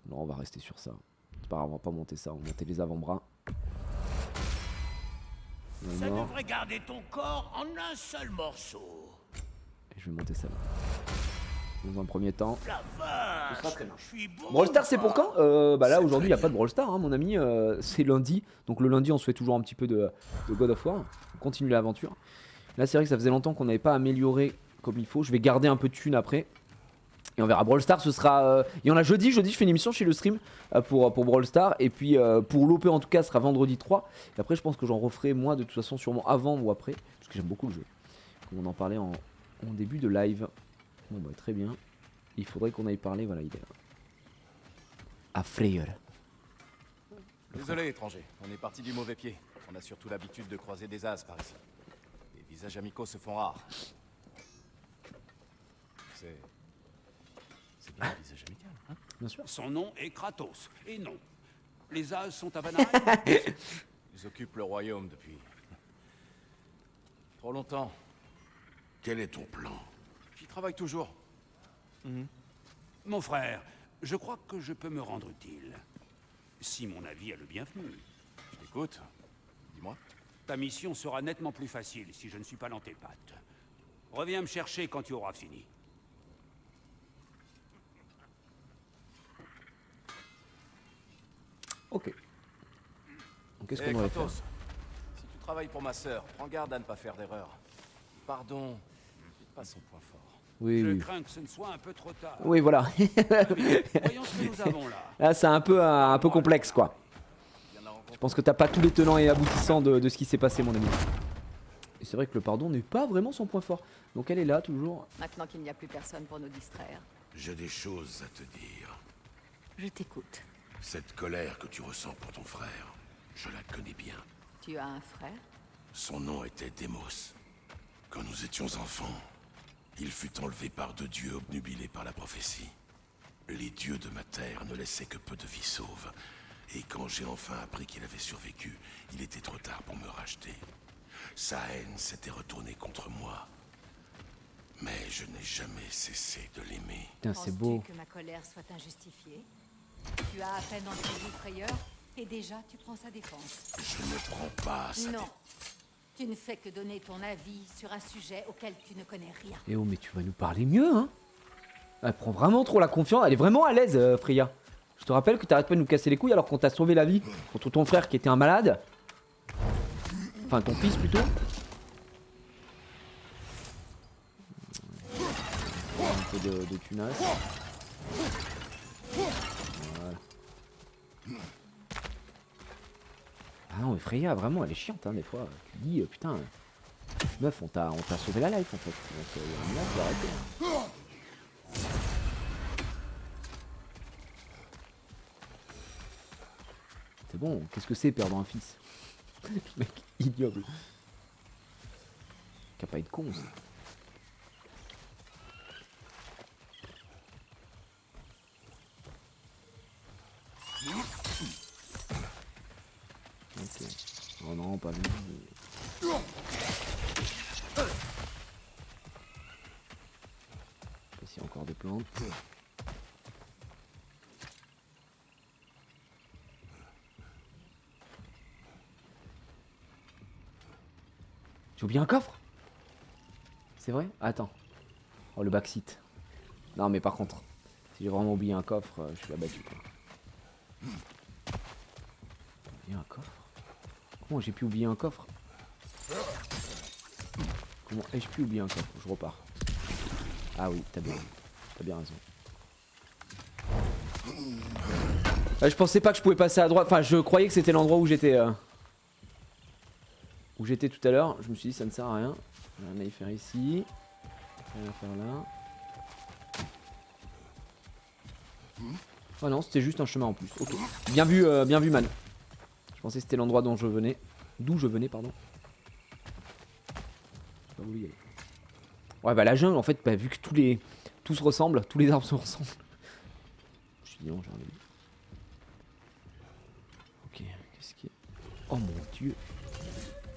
Speaker 1: Non, on va rester sur ça. C'est pas grave, on va pas monter ça. On va monter les avant-bras.
Speaker 4: Ça devrait garder ton corps en un seul morceau.
Speaker 1: Et je vais monter ça là. Dans un premier temps.
Speaker 4: La vache,
Speaker 1: Ce sera très bien.
Speaker 4: je suis beau.
Speaker 1: Brawl Stars, c'est pour quand? Bah là, aujourd'hui, il n'y a pas de Brawl Stars, hein, mon ami. C'est lundi. Donc le lundi, on se fait toujours un petit peu de God of War. On continue l'aventure. Là, c'est vrai que ça faisait longtemps qu'on n'avait pas amélioré comme il faut. Je vais garder un peu de thunes après. Et on verra. Brawl Stars, ce sera... Il y en a jeudi. Jeudi, je fais une émission chez le stream pour Brawl Stars. Et puis pour l'OP, en tout cas, ce sera vendredi 3. Et après, je pense que j'en referai, moi, de toute façon, sûrement avant ou après. Parce que j'aime beaucoup le jeu. Comme on en parlait en début de live. Bon, bah, très bien. Il faudrait qu'on aille parler. Voilà, il est là. À Freyr.
Speaker 6: Désolé, étranger. On est parti du mauvais pied. On a surtout l'habitude de croiser des as par ici. Les visages amicaux se font rares. C'est bien un visage amical, hein?
Speaker 1: Bien sûr.
Speaker 2: Son nom est Kratos. Et non, les As sont à Vanaheim.
Speaker 6: Ils occupent le royaume depuis... trop longtemps.
Speaker 5: Quel est ton plan?
Speaker 6: J'y travaille toujours.
Speaker 2: Mon frère, je crois que je peux me rendre utile. Si mon avis est le bienvenu.
Speaker 6: Je t'écoute. Dis-moi.
Speaker 2: Ta mission sera nettement plus facile si je ne suis pas dans tes pattes. Reviens me chercher quand tu auras fini.
Speaker 1: Ok. Donc qu'est-ce
Speaker 6: Hey,
Speaker 1: qu'on aurait fait?
Speaker 6: Kratos, si tu travailles pour ma sœur, prends garde à ne pas faire d'erreur. Pardon, c'est pas son point fort.
Speaker 1: Oui,
Speaker 2: Je
Speaker 1: oui.
Speaker 2: crains que ce ne soit un peu trop tard.
Speaker 1: Oui, voilà.
Speaker 2: Voyons ce que nous avons là.
Speaker 1: Là, c'est un peu complexe, quoi. Je pense que t'as pas tous les tenants et aboutissants de ce qui s'est passé, mon ami. Et c'est vrai que le pardon n'est pas vraiment son point fort. Donc elle est là, toujours.
Speaker 3: Maintenant qu'il n'y a plus personne pour nous distraire,
Speaker 5: J'ai des choses à te dire.
Speaker 3: je t'écoute.
Speaker 5: Cette colère que tu ressens pour ton frère, je la connais bien.
Speaker 3: Tu as un frère?
Speaker 5: Son nom était Démos. Quand nous étions enfants, il fut enlevé par 2 dieux obnubilés par la prophétie. Les dieux de ma terre ne laissaient que peu de vies sauves. Et quand j'ai enfin appris qu'il avait survécu, il était trop tard pour me racheter. Sa haine s'était retournée contre moi. Mais je n'ai jamais cessé de l'aimer.
Speaker 1: Putain, c'est beau.
Speaker 3: Penses-tu que ma colère soit injustifiée? Tu as à peine entendu Frayeur et déjà tu prends sa défense.
Speaker 5: Je ne prends pas sa
Speaker 3: Non. Tu ne fais que donner ton avis sur un sujet auquel tu ne connais rien.
Speaker 1: Eh oh, mais tu vas nous parler mieux, hein? Elle prend vraiment trop la confiance. Elle est vraiment à l'aise, Freya. Je te rappelle que t'arrêtes pas de nous casser les couilles alors qu'on t'a sauvé la vie contre ton frère qui était un malade. Enfin, ton fils plutôt. Un peu de tunas. Voilà. Ah non, mais Freya, vraiment, elle est chiante, hein, des fois. Tu dis, putain, meuf, on t'a sauvé la life en fait. Donc, il y a un moment, faut arrêter. Hein. C'est bon, qu'est-ce que c'est perdre un fils? Le mec ignoble. Qui a pas été con ça. Ok. Oh non, pas lui. encore des plantes. J'ai oublié un coffre? C'est vrai? Attends. Oh le backseat. Non mais par contre, si j'ai vraiment oublié un coffre, je suis abattu quoi. J'ai oublié un coffre? Comment j'ai pu oublier un coffre? Comment ai-je pu oublier un coffre? Je repars. Ah oui, t'as bien raison. Je pensais pas que je pouvais passer à droite. Enfin, je croyais que c'était l'endroit où j'étais tout à l'heure. Je me suis dit ça ne sert à rien. Rien à y faire ici. Rien à faire là. Oh non, c'était juste un chemin en plus. Ok. Bien vu man. Je pensais que c'était l'endroit dont je venais. D'où je venais, pardon. Je sais pas où y aller. Ouais bah la jungle en fait, bah, vu que tout se ressemble, tous les arbres se ressemblent. Je suis dit non, j'ai envie. Ok, qu'est-ce qu'il y a? Oh mon dieu.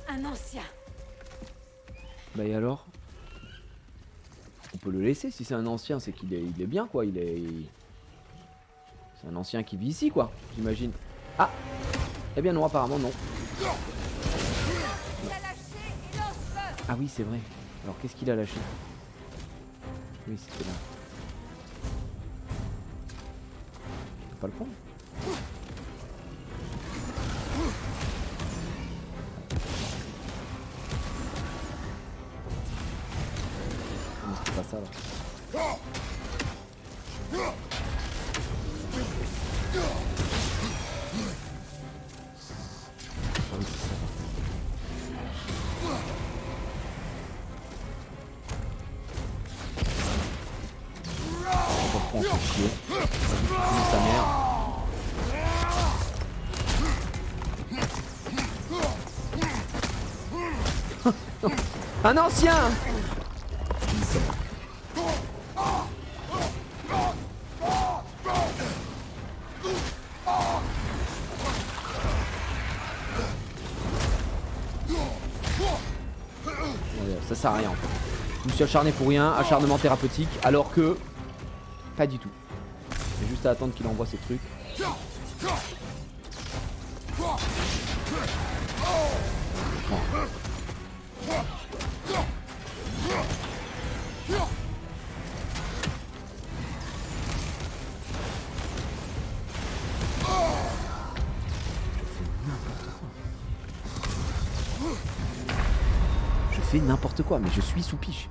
Speaker 3: Un ancien.
Speaker 1: Bah et alors? On peut le laisser si c'est un ancien, c'est qu'il est, il est bien quoi, c'est un ancien qui vit ici quoi, j'imagine. Ah! Eh bien non, apparemment non. Ah oui c'est vrai. Alors qu'est-ce qu'il a lâché? Oui c'était là. Je peux pas le prendre? Non c'était pas ça là. Ah oui, c'est ça. On fait chier. Vas-y, sa mère. Un ancien! Ça sert à rien en fait. Je me suis acharné pour rien, acharnement thérapeutique, alors que pas du tout. J'ai juste à attendre qu'il envoie ses trucs. Bon. Je fais n'importe quoi, mais je suis sous piche.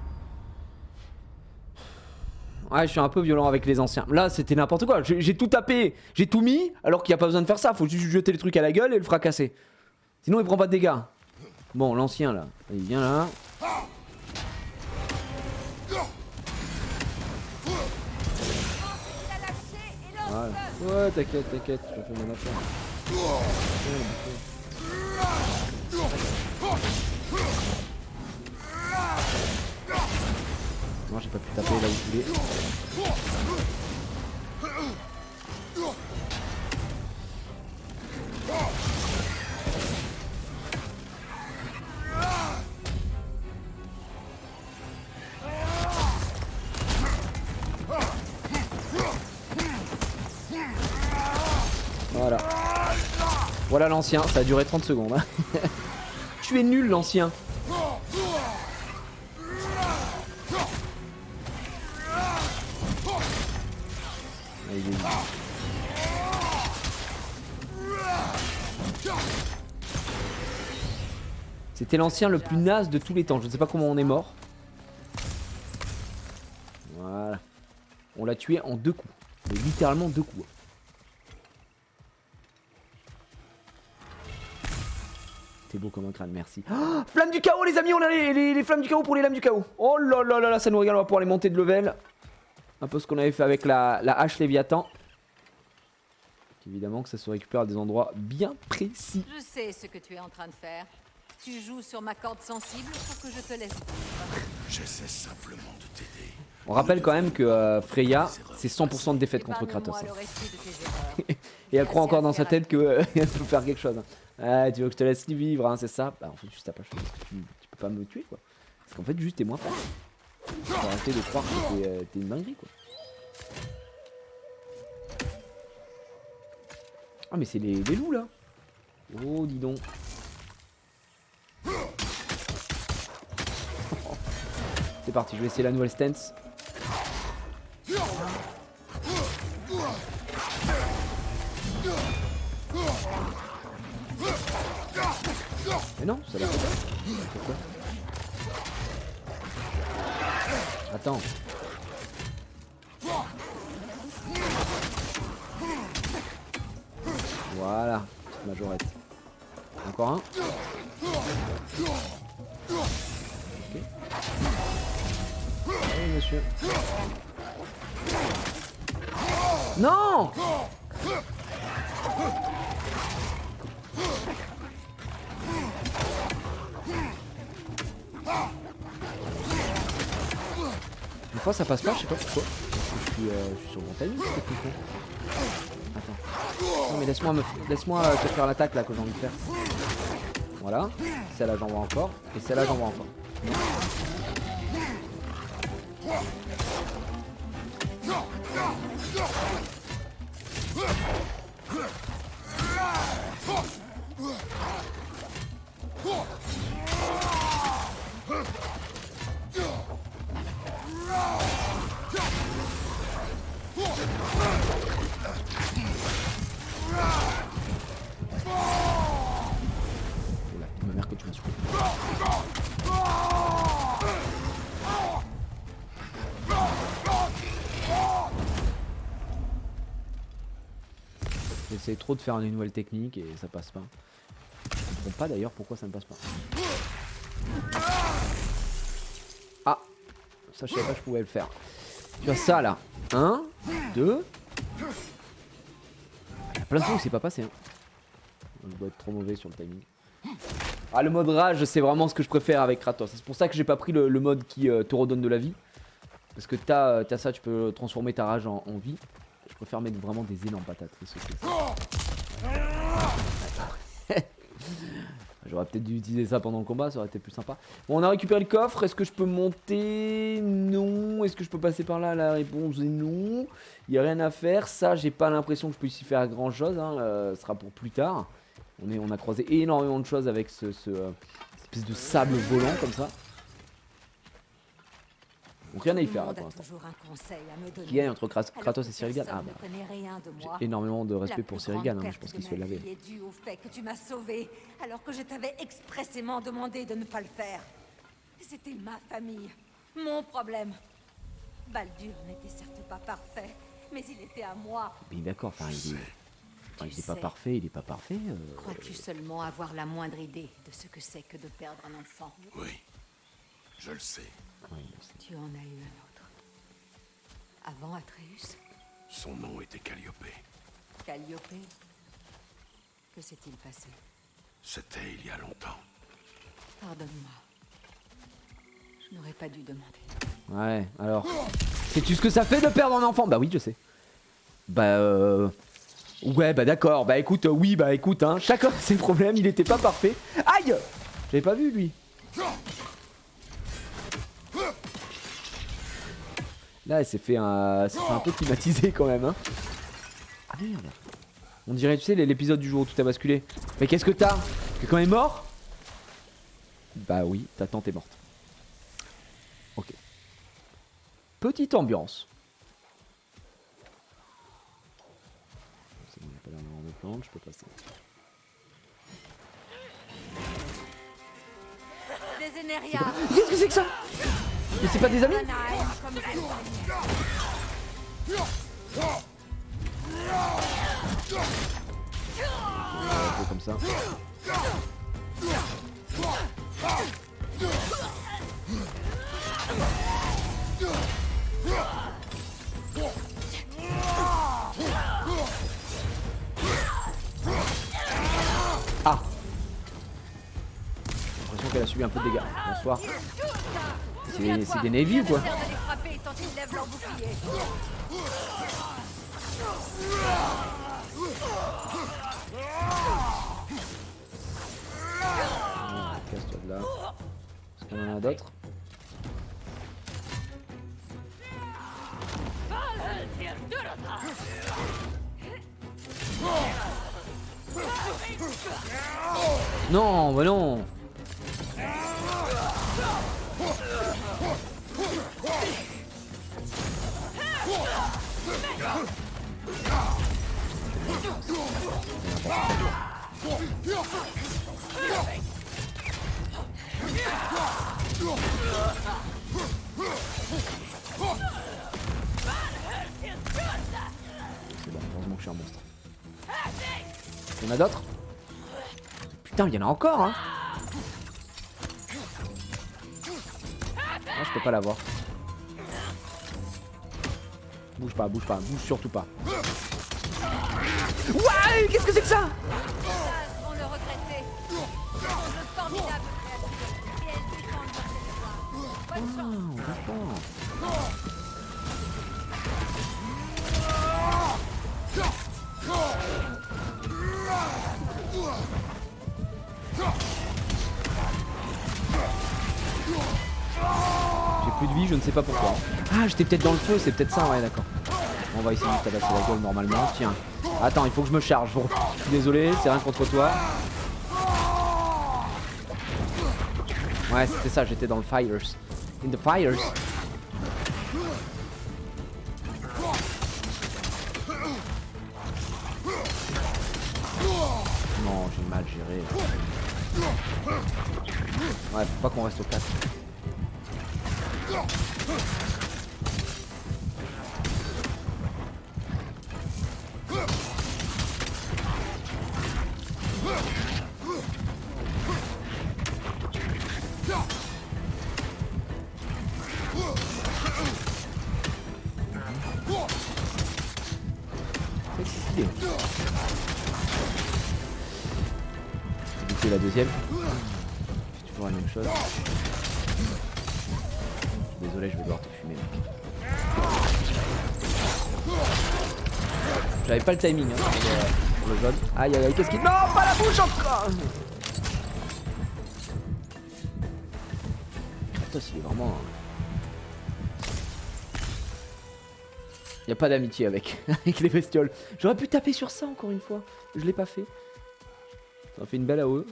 Speaker 1: Ouais, je suis un peu violent avec les anciens. Là, c'était n'importe quoi. J'ai tout tapé, j'ai tout mis, alors qu'il n'y a pas besoin de faire ça. Faut juste jeter le truc à la gueule et le fracasser. Sinon, il prend pas de dégâts. Bon, l'ancien là, il vient là. Voilà. Ouais, t'inquiète, t'inquiète, je fais mon affaire. Non, j'ai pas pu taper là où je voulais. Voilà. Voilà l'ancien, ça a duré 30 secondes. Hein. Tu es nul l'ancien. C'était l'ancien le plus naze de tous les temps. Je ne sais pas comment on est mort. Voilà. On l'a tué en 2 coups. Mais littéralement 2 coups. T'es beau comme un crâne, merci. Oh, flamme du chaos les amis, on a les flammes du chaos pour les lames du chaos. Oh là là là là, ça nous régale, on va pouvoir les monter de level. Un peu ce qu'on avait fait avec la hache Léviathan. Évidemment que ça se récupère à des endroits bien précis.
Speaker 3: Je sais ce que tu es en train de faire. Tu joues sur ma corde sensible pour que je te laisse vivre.
Speaker 5: J'essaie simplement de t'aider.
Speaker 1: On rappelle quand même que Freya, c'est 100% de défaite contre Kratos.
Speaker 3: Épargne-moi le récit de tes erreurs.
Speaker 1: Et elle croit encore dans sa tête qu'elle peut faire quelque chose. Ah, tu veux que je te laisse vivre, hein, c'est ça? Bah en fait juste t'as pas choisi. Tu peux pas me tuer quoi. Parce qu'en fait juste t'es moins fort. Faut arrêter de croire que t'es une dinguerie quoi. Ah mais c'est les loups là. Oh dis donc. C'est parti, je vais essayer la nouvelle stance. Mais non, ça l'a fait pas. Pourquoi? Attends. Voilà, petite majorette. Encore un. Ok. Allez, monsieur. Non! Des fois ça passe pas, je sais pas pourquoi. Je suis sur mon timing, c'est plus con. Attends. Non mais laisse-moi te faire l'attaque là que j'ai envie de faire. Voilà. Celle-là j'en vois encore. Et celle-là j'en vois encore. Ma mère que tu m'as soufflé. J'essaie trop de faire une nouvelle technique et ça passe pas. Je comprends pas d'ailleurs pourquoi ça ne passe pas. Ah, ça je savais pas que je pouvais le faire. Tu vois ça là. 1, 2. Il y a plein de fois où c'est pas passé. Hein. Je dois être trop mauvais sur le timing. Ah le mode rage c'est vraiment ce que je préfère avec Kratos. C'est pour ça que j'ai pas pris le mode qui te redonne de la vie. Parce que t'as ça, tu peux transformer ta rage en vie. Je préfère mettre vraiment des énormes patates. J'aurais peut-être dû utiliser ça pendant le combat, ça aurait été plus sympa. Bon, on a récupéré le coffre, est-ce que je peux monter? Non. Est-ce que je peux passer par là? La réponse est non. Il n'y a rien à faire, ça j'ai pas l'impression que je peux ici faire grand chose, hein. Ce sera pour plus tard. On a croisé énormément de choses avec ce espèce de sable volant comme ça. Donc rien à y faire là, pour l'instant. Qui gagne entre Kratos et Cirigal? Ah bah, j'ai énormément de respect pour Cirigal, hein, je pense qu'il se fait laver.
Speaker 3: Est dû au fait que tu m'as sauvé alors que je t'avais expressément demandé de ne pas le faire. C'était ma famille, mon problème. Baldur n'était certes pas parfait, mais il était à moi.
Speaker 1: Mais d'accord, enfin il est pas parfait, il est pas parfait.
Speaker 3: Crois-tu seulement avoir la moindre idée de ce que c'est que de perdre un enfant?
Speaker 5: Oui, je le sais.
Speaker 1: Oui,
Speaker 3: Tu en as eu un autre. Avant Atreus?
Speaker 5: Son nom était Calliope.
Speaker 3: Calliope? Que s'est-il passé?
Speaker 5: C'était il y a longtemps.
Speaker 3: Pardonne-moi. Je n'aurais pas dû demander.
Speaker 1: Ouais, alors. Sais-tu ce que ça fait de perdre un enfant? Bah oui, je sais. Bah ouais, bah d'accord. Bah écoute, oui, bah écoute, hein. Chacun ses problèmes, il était pas parfait. Aïe! J'avais pas vu lui. Là, elle s'est fait un peu climatiser quand même, hein. Ah merde. On dirait, tu sais, l'épisode du jour où tout a basculé. Mais qu'est-ce que t'as? Quelqu'un est mort? Bah oui, ta tante est morte. Ok. Petite ambiance. C'est bon, il n'y a pas l'air d'avoir de plantes, je peux passer.
Speaker 3: Des Énéria.
Speaker 1: Qu'est-ce que c'est que ça? Mais c'est pas des amis? Comme ça. Ah! J'ai l'impression qu'elle a subi un peu de dégâts. Bonsoir. C'est des Navy ou quoi? Casse-toi de là. Est-ce qu'on en a d'autres? Non, bah non. C'est bon, heureusement que je suis un monstre. Il y en a d'autres? Putain, il y en a encore, hein. Ah, je peux pas l'avoir. Bouge pas, bouge surtout pas. Ouais, qu'est-ce que c'est que ça?
Speaker 3: Vont le regretter. Ils sont de formidables créatures. Et elles défendent leur territoire. Bonne chance.
Speaker 1: D'accord. J'ai plus de vie, je ne sais pas pourquoi. Ah, j'étais peut-être dans le feu, c'est peut-être ça, ouais, d'accord. On va essayer de tabasser la gueule normalement. Tiens. Attends, il faut que je me charge. Bon, je suis désolé, c'est rien contre toi. Ouais, c'était ça, j'étais dans le fires. In the fires. Non, j'ai mal géré. Ouais, faut pas qu'on reste au 4. C'est la deuxième. C'est toujours la même chose. Désolé, je vais devoir te fumer, mec. J'avais pas le timing hein, pour le jaune. Aïe aïe aïe, qu'est-ce qu'il... Non, pas la bouche encore. Kratos, il est vraiment... Y a pas d'amitié avec les bestioles. J'aurais pu taper sur ça encore une fois. Je l'ai pas fait. Ça fait une belle AOE.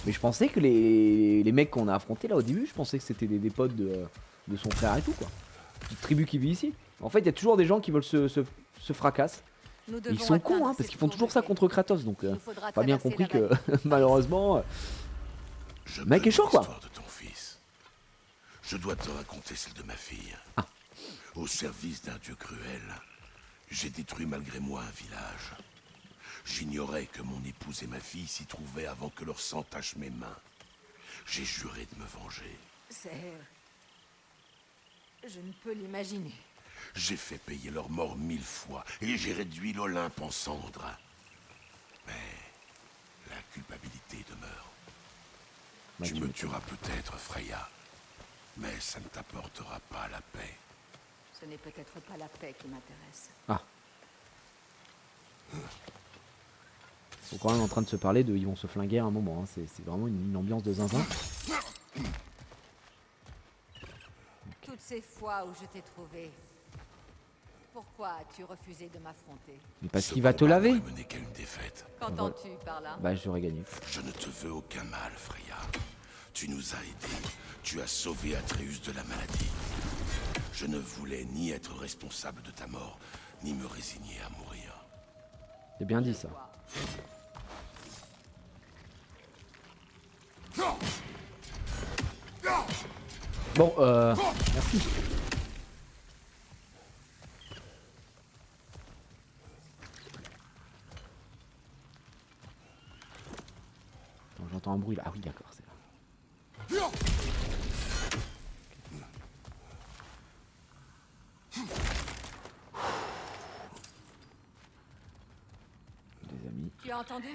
Speaker 1: Mais je pensais que les mecs qu'on a affrontés là au début, je pensais que c'était des potes de son frère et tout quoi. Petite tribu qui vit ici. En fait, il y a toujours des gens qui veulent se fracasser. Ils sont cons hein, parce qu'ils font toujours ça contre Kratos. Donc, pas bien compris que malheureusement, le mec est chaud quoi.
Speaker 5: De ton fils. Je dois te raconter celle de ma fille.
Speaker 1: Ah.
Speaker 5: Au service d'un dieu cruel, j'ai détruit malgré moi un village. J'ignorais que mon épouse et ma fille s'y trouvaient avant que leur sang tache mes mains. J'ai juré de me venger.
Speaker 3: Je ne peux l'imaginer.
Speaker 5: J'ai fait payer leur mort 1000 fois et j'ai réduit l'Olympe en cendres. Mais la culpabilité demeure. Tu me tueras peut-être, Freya, mais ça ne t'apportera pas la paix.
Speaker 3: Ce n'est peut-être pas la paix qui m'intéresse.
Speaker 1: Ah. Ils sont quand même en train de se parler de ils vont se flinguer à un moment. Hein. C'est vraiment une ambiance de zinzin.
Speaker 3: Toutes ces fois où je t'ai trouvé, pourquoi as-tu refusé de m'affronter?
Speaker 1: Mais parce qu'il va te laver.
Speaker 3: Qu'entends-tu par là?
Speaker 1: Bah j'aurais gagné.
Speaker 5: Je ne te veux aucun mal, Freya. Tu nous as aidés. Tu as sauvé Atreus de la maladie. Je ne voulais ni être responsable de ta mort, ni me résigner à mourir.
Speaker 1: C'est bien dit ça. Bon, merci. J'entends un bruit là. Ah oui, d'accord, c'est là. Des amis.
Speaker 3: Tu as entendu?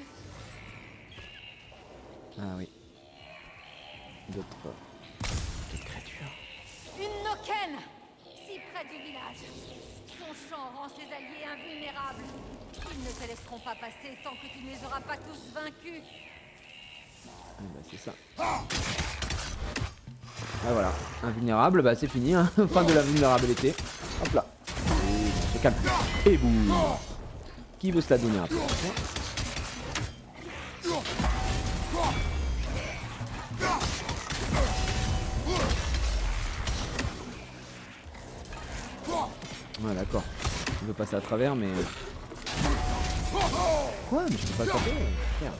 Speaker 1: Ah oui. D'autres créatures.
Speaker 3: Une Noken! Si près du village. Son chant rend ses alliés invulnérables. Ils ne te laisseront pas passer tant que tu ne les auras pas tous vaincus.
Speaker 1: Ah bah c'est ça. Ah voilà. Invulnérable, bah c'est fini. Hein. Fin de la vulnérabilité. Hop là. se calme. Et boum. Qui veut se la donner après? Ouais, d'accord. Je veux passer à travers, mais... Quoi? Mais je peux pas le taper, frère.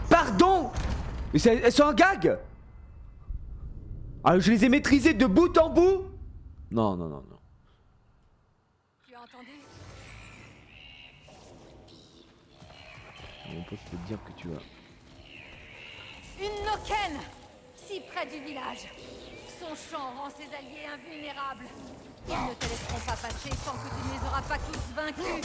Speaker 1: Pardon? Mais elles sont un gag? Ah, je les ai maîtrisées de bout en bout? Non, non, non, non.
Speaker 3: Tu as entendu?
Speaker 1: On peut te dire que tu as...
Speaker 3: Une Noken! Si près du village. Son chant rend ses alliés invulnérables. Ils ne te laisseront pas passer tant que tu ne les auras pas tous vaincus.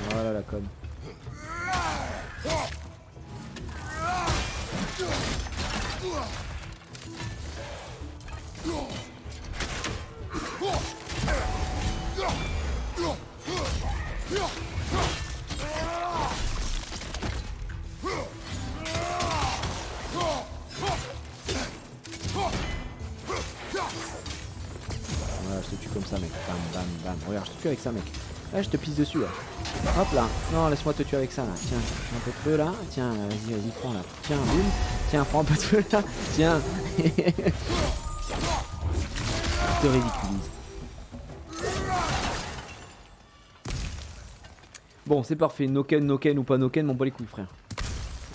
Speaker 1: Voilà la conne. Voilà, je te tue comme ça, mec. Bam, bam, bam. Regarde, je te tue avec ça, mec. Là, je te pisse dessus, là. Hop là. Non, laisse-moi te tuer avec ça, là. Tiens, un peu de feu, là. Tiens, vas-y, vas-y, prends, là. Tiens, boum. Tiens, prends un peu de feu, là. Tiens. Je te ridiculise. Bon, c'est parfait. Noken, Noken ou pas Noken, m'en bat les couilles, frère.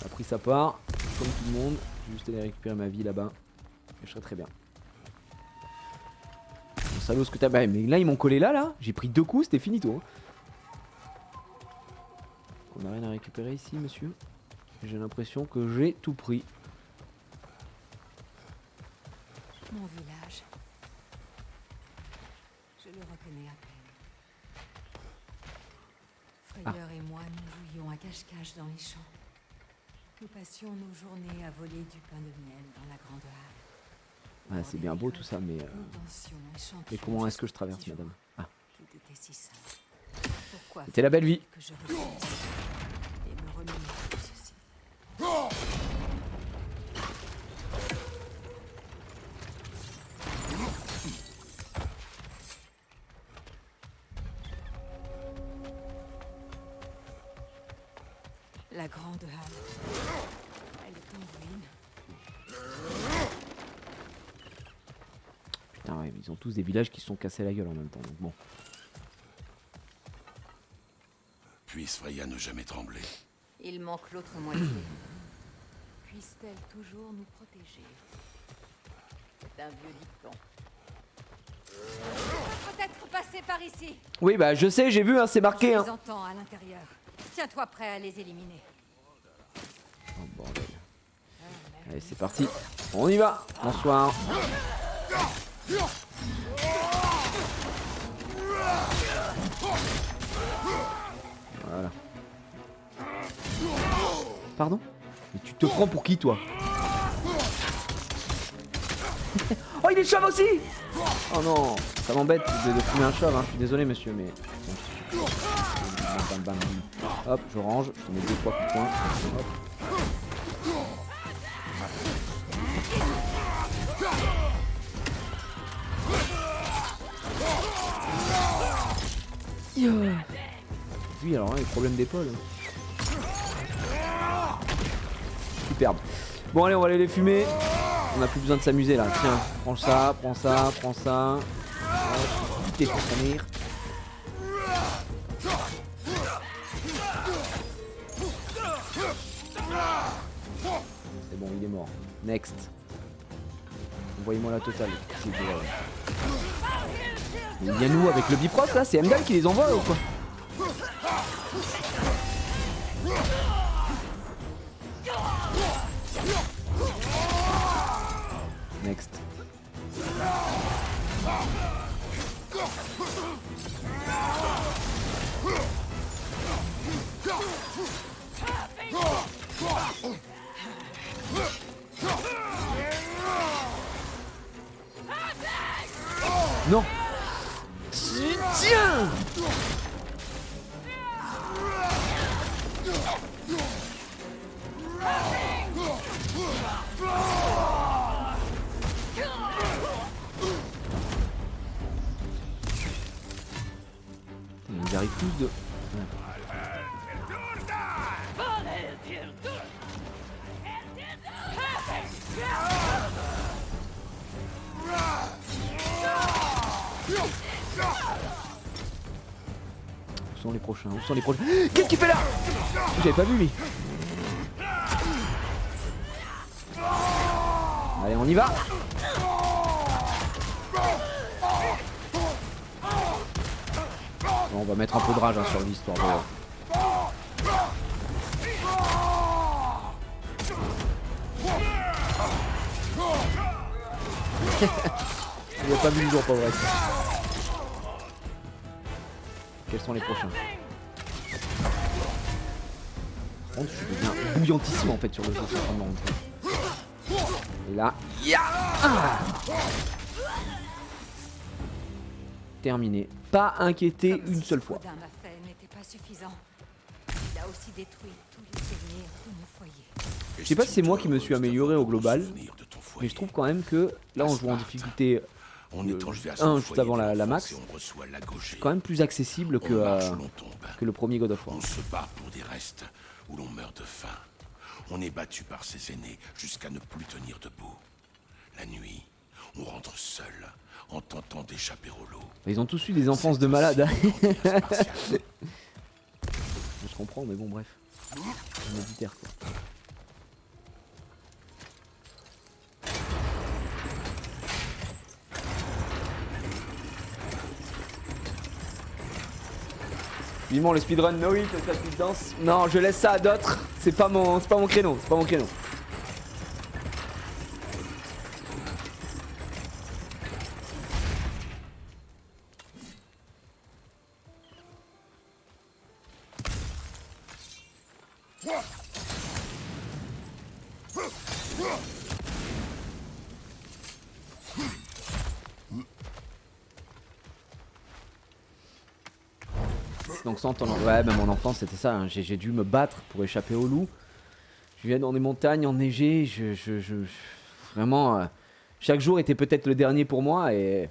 Speaker 1: Il a pris sa part, comme tout le monde. Je vais juste aller récupérer ma vie là-bas. Et je serai très bien. Bon, salaud, ce que t'as. Bah, mais là, ils m'ont collé là. J'ai pris 2 coups, c'était finito. On n'a rien à récupérer ici, monsieur. J'ai l'impression que j'ai tout pris.
Speaker 3: Mon village. Je le reconnais à peine. Frayeur et moi, nous jouions à cache-cache dans les champs. Nous passions nos journées à voler du pain de miel dans la grande halle.
Speaker 1: Ah, c'est bien beau tout ça, mais...
Speaker 3: Nous dansions et chantions.
Speaker 1: Mais comment est-ce que je traverse, madame? Ah.
Speaker 3: Tout était si simple. Pourquoi
Speaker 1: C'était la belle vie.
Speaker 3: que je revienne ici et me remémore tout ceci. La grande halle. Elle est en ruine.
Speaker 1: Putain, ouais, ils ont tous des villages qui se sont cassés la gueule en même temps, donc bon.
Speaker 5: Puisse Freya ne jamais trembler.
Speaker 3: Il manque l'autre moitié. Puisse-t-elle toujours nous protéger? C'est un vieux dicton. Peut-être passer par ici.
Speaker 1: Oui, bah je sais, j'ai vu, hein, c'est marqué.
Speaker 3: Je
Speaker 1: Hein.
Speaker 3: les entends à l'intérieur. Tiens-toi prêt à les éliminer.
Speaker 1: Oh bordel. Allez, c'est parti. On y va. Bonsoir. Voilà. Pardon? Mais tu te prends pour qui, toi? Oh, il est chauve aussi! Oh non, ça m'embête de fumer un chauve, hein. Je suis désolé, monsieur, mais... Bam, bam, bam, bam. Hop, je range, je te mets 2-3 coups de poing. Hop. Oui, alors là, les problèmes d'épaule. Superbe. Bon, allez, on va aller les fumer. On n'a plus besoin de s'amuser là. Tiens, prends ça, prends ça, prends ça. Putain, pour finir. C'est bon, il est mort. Next. Envoyez-moi la totale. Il vient nous avec le Bifrost là, c'est Heimdall qui les envoie ou quoi? Next. Non. arrive tous de... Ouais. Où sont les prochains? Où sont les prochains? Qu'est-ce qu'il fait là? J'avais pas vu lui. Allez, on y va. Bon, on va mettre un peu de rage hein, sur l'histoire de... Il a pas vu le jour, pas vrai. Quels sont les prochains? Par contre, je deviens bouillantissime en fait sur le jeu. Et là, terminé. Pas inquiété une seule fois. Je sais pas si c'est moi qui me suis amélioré au global, mais je trouve quand même que là on joue en difficulté 1 juste avant la max, c'est quand même plus accessible que le premier God of War.
Speaker 5: On se bat pour des restes où l'on meurt de faim. On est battu par ses aînés jusqu'à ne plus tenir debout. La nuit, on rentre seul en tentant d'échapper au lot.
Speaker 1: Ils ont tous eu des enfances de malades. Je comprends, mais bon, bref. Un militaire, quoi. Vivement le speedrun, no hit, la petite danse. Non, je laisse ça à d'autres. C'est pas mon créneau, c'est pas mon créneau. Donc sans ton... Ouais, mais mon enfance c'était ça, hein. J'ai dû me battre pour échapper au loup. Je vivais dans des montagnes enneigées, vraiment, chaque jour était peut-être le dernier pour moi et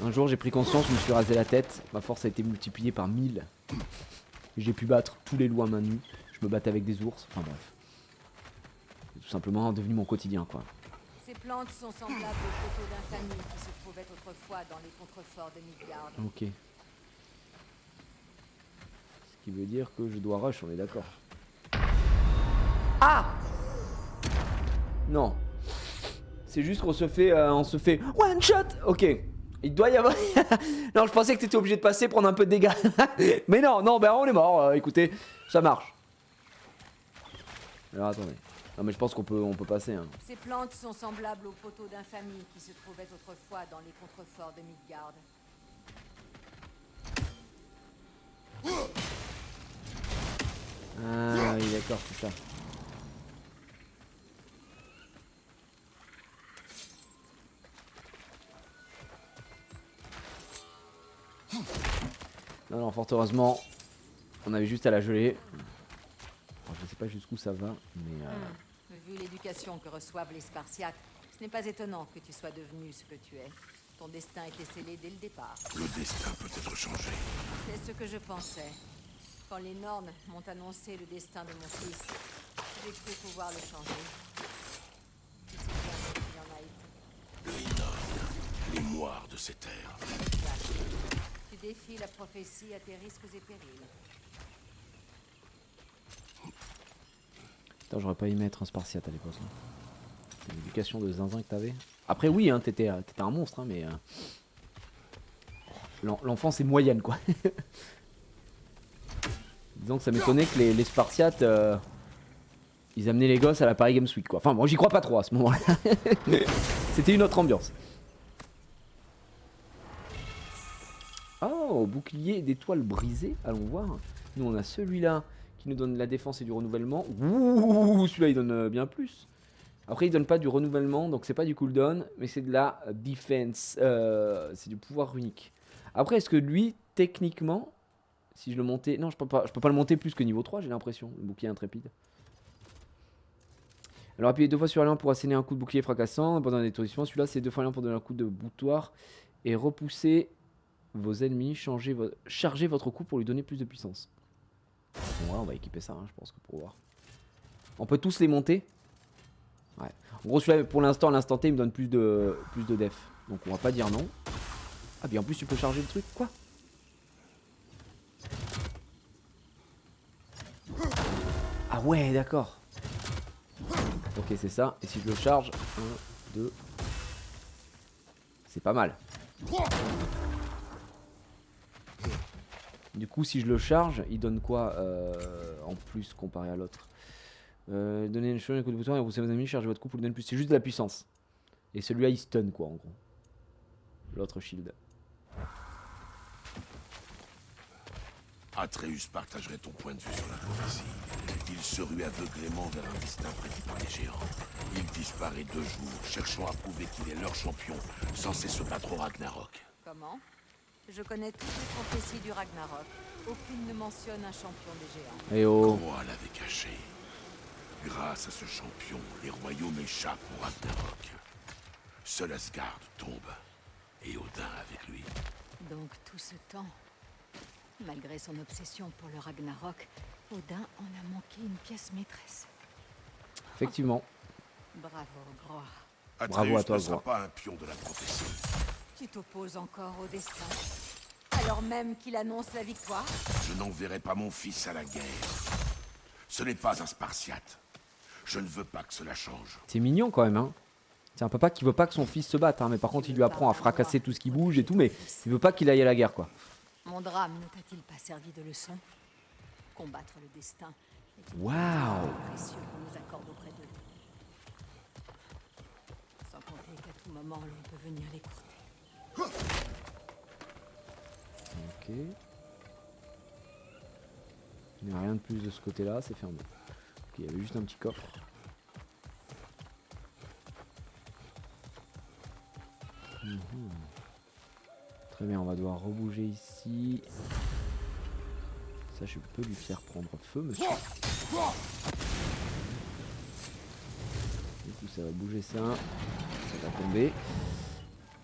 Speaker 1: un jour j'ai pris conscience, je me suis rasé la tête, ma force a été multipliée par 1000. J'ai pu battre tous les loups à main nue, je me battais avec des ours, enfin bref. C'est tout simplement devenu mon quotidien quoi.
Speaker 3: Ces plantes sont semblables aux poteaux d'infamie qui se trouvaient autrefois dans les contreforts de Midgard.
Speaker 1: Ok. Ce qui veut dire que je dois rush, on est d'accord. Ah! Non. C'est juste qu'on se fait, one shot. Ok. Il doit y avoir... Non, je pensais que t'étais obligé de passer, prendre un peu de dégâts. Mais non, non, ben on est mort. Écoutez, ça marche. Alors attendez. Non mais je pense qu'on peut passer. Hein.
Speaker 3: Ces plantes sont semblables aux poteaux d'infamie qui se trouvaient autrefois dans les contreforts de Midgard.
Speaker 1: Ah oui, d'accord, c'est ça. Non, non, fort heureusement, on avait juste à la geler. Alors, je ne sais pas jusqu'où ça va, mais...
Speaker 3: Vu l'éducation que reçoivent les Spartiates, ce n'est pas étonnant que tu sois devenu ce que tu es. Ton destin était scellé dès le départ.
Speaker 5: Le destin peut être changé.
Speaker 3: C'est ce que je pensais. Quand les Nornes m'ont annoncé le destin de mon fils, j'ai cru pouvoir le changer. Tu sais bien ce qu'il y en a été.
Speaker 5: Les Nornes, les moires de ces terres.
Speaker 3: Tu défies la prophétie à tes risques et périls.
Speaker 1: Putain, j'aurais pas aimé être un Spartiate à l'époque. Hein. C'est l'éducation de zinzin que t'avais. Après oui, hein, t'étais un monstre, hein, mais... L'enfance est moyenne, quoi. Disons que ça m'étonnait que les Spartiates, ils amenaient les gosses à la Paris Games Week, quoi. Enfin, moi j'y crois pas trop à ce moment-là. C'était une autre ambiance. Oh, bouclier d'étoiles brisées, allons voir. Nous on a celui-là qui nous donne de la défense et du renouvellement. Ouh, celui-là il donne bien plus. Après il donne pas du renouvellement, donc c'est pas du cooldown, mais c'est de la defense. C'est du pouvoir unique. Après est-ce que lui, techniquement... Si je le montais... Non, je peux pas le monter plus que niveau 3, j'ai l'impression. Le bouclier intrépide. Alors appuyer 2 fois sur L1 pour asséner un coup de bouclier fracassant. Pendant un étourdissement, celui-là c'est 2 fois L1 pour donner un coup de boutoir. Et repousser vos ennemis, chargez votre coup pour lui donner plus de puissance. Bon, ouais, on va équiper ça, hein, je pense que pour voir. On peut tous les monter. Ouais. En gros, celui-là, pour l'instant, à l'instant T, il me donne plus de def. Donc on va pas dire non. Ah, bien en plus, tu peux charger le truc, quoi. Ah ouais, d'accord. Ok, c'est ça. Et si je le charge, 1, 2. C'est pas mal. Du coup, si je le charge, il donne quoi en plus comparé à l'autre? Donnez une chose, un coup de bouton et vous savez vos amis, chargez votre coup pour lui donner plus. C'est juste de la puissance. Et celui-là, il stun quoi, en gros. L'autre shield.
Speaker 5: Atreus partagerait ton point de vue sur la prophétie. Il se rue aveuglément vers un destin prédit par les géants. Il disparaît 2 jours, cherchant à prouver qu'il est leur champion, censé se battre au Ragnarok.
Speaker 3: Comment? Je connais toutes les prophéties du Ragnarok. Aucune ne mentionne un champion des géants.
Speaker 1: Et oh.
Speaker 5: Groa l'avait caché. Grâce à ce champion, les royaumes échappent au Ragnarok. Seul Asgard tombe. Et Odin avec lui.
Speaker 3: Donc tout ce temps, malgré son obsession pour le Ragnarok, Odin en a manqué une pièce maîtresse.
Speaker 1: Effectivement.
Speaker 3: Bravo, Groa.
Speaker 1: Bravo à toi,
Speaker 5: Atreus ne sera
Speaker 1: Groa.
Speaker 5: pas un pion de la prophétie.
Speaker 3: Tu t'opposes encore au destin, alors même qu'il annonce la victoire?
Speaker 5: Je n'enverrai pas mon fils à la guerre. Ce n'est pas un Spartiate. Je ne veux pas que cela change.
Speaker 1: C'est mignon quand même, hein. C'est un papa qui veut pas que son fils se batte, hein, mais par contre il lui apprend à fracasser tout ce qui bouge et tout, mais il veut pas qu'il aille à la guerre, quoi.
Speaker 3: Mon drame ne t'a-t-il pas servi de leçon? Combattre le destin est une
Speaker 1: Waouh.
Speaker 3: précieux qu'on nous accorde auprès d'eux. Sans compter qu'à tout moment l'on peut venir l'écourter.
Speaker 1: Ok. Il n'y a rien de plus de ce côté-là, c'est fermé. Ok, il y avait juste un petit coffre. Très bien, on va devoir rebouger ici. Ça, je peux lui faire prendre feu, monsieur. Du coup, ça va bouger ça. Ça va tomber.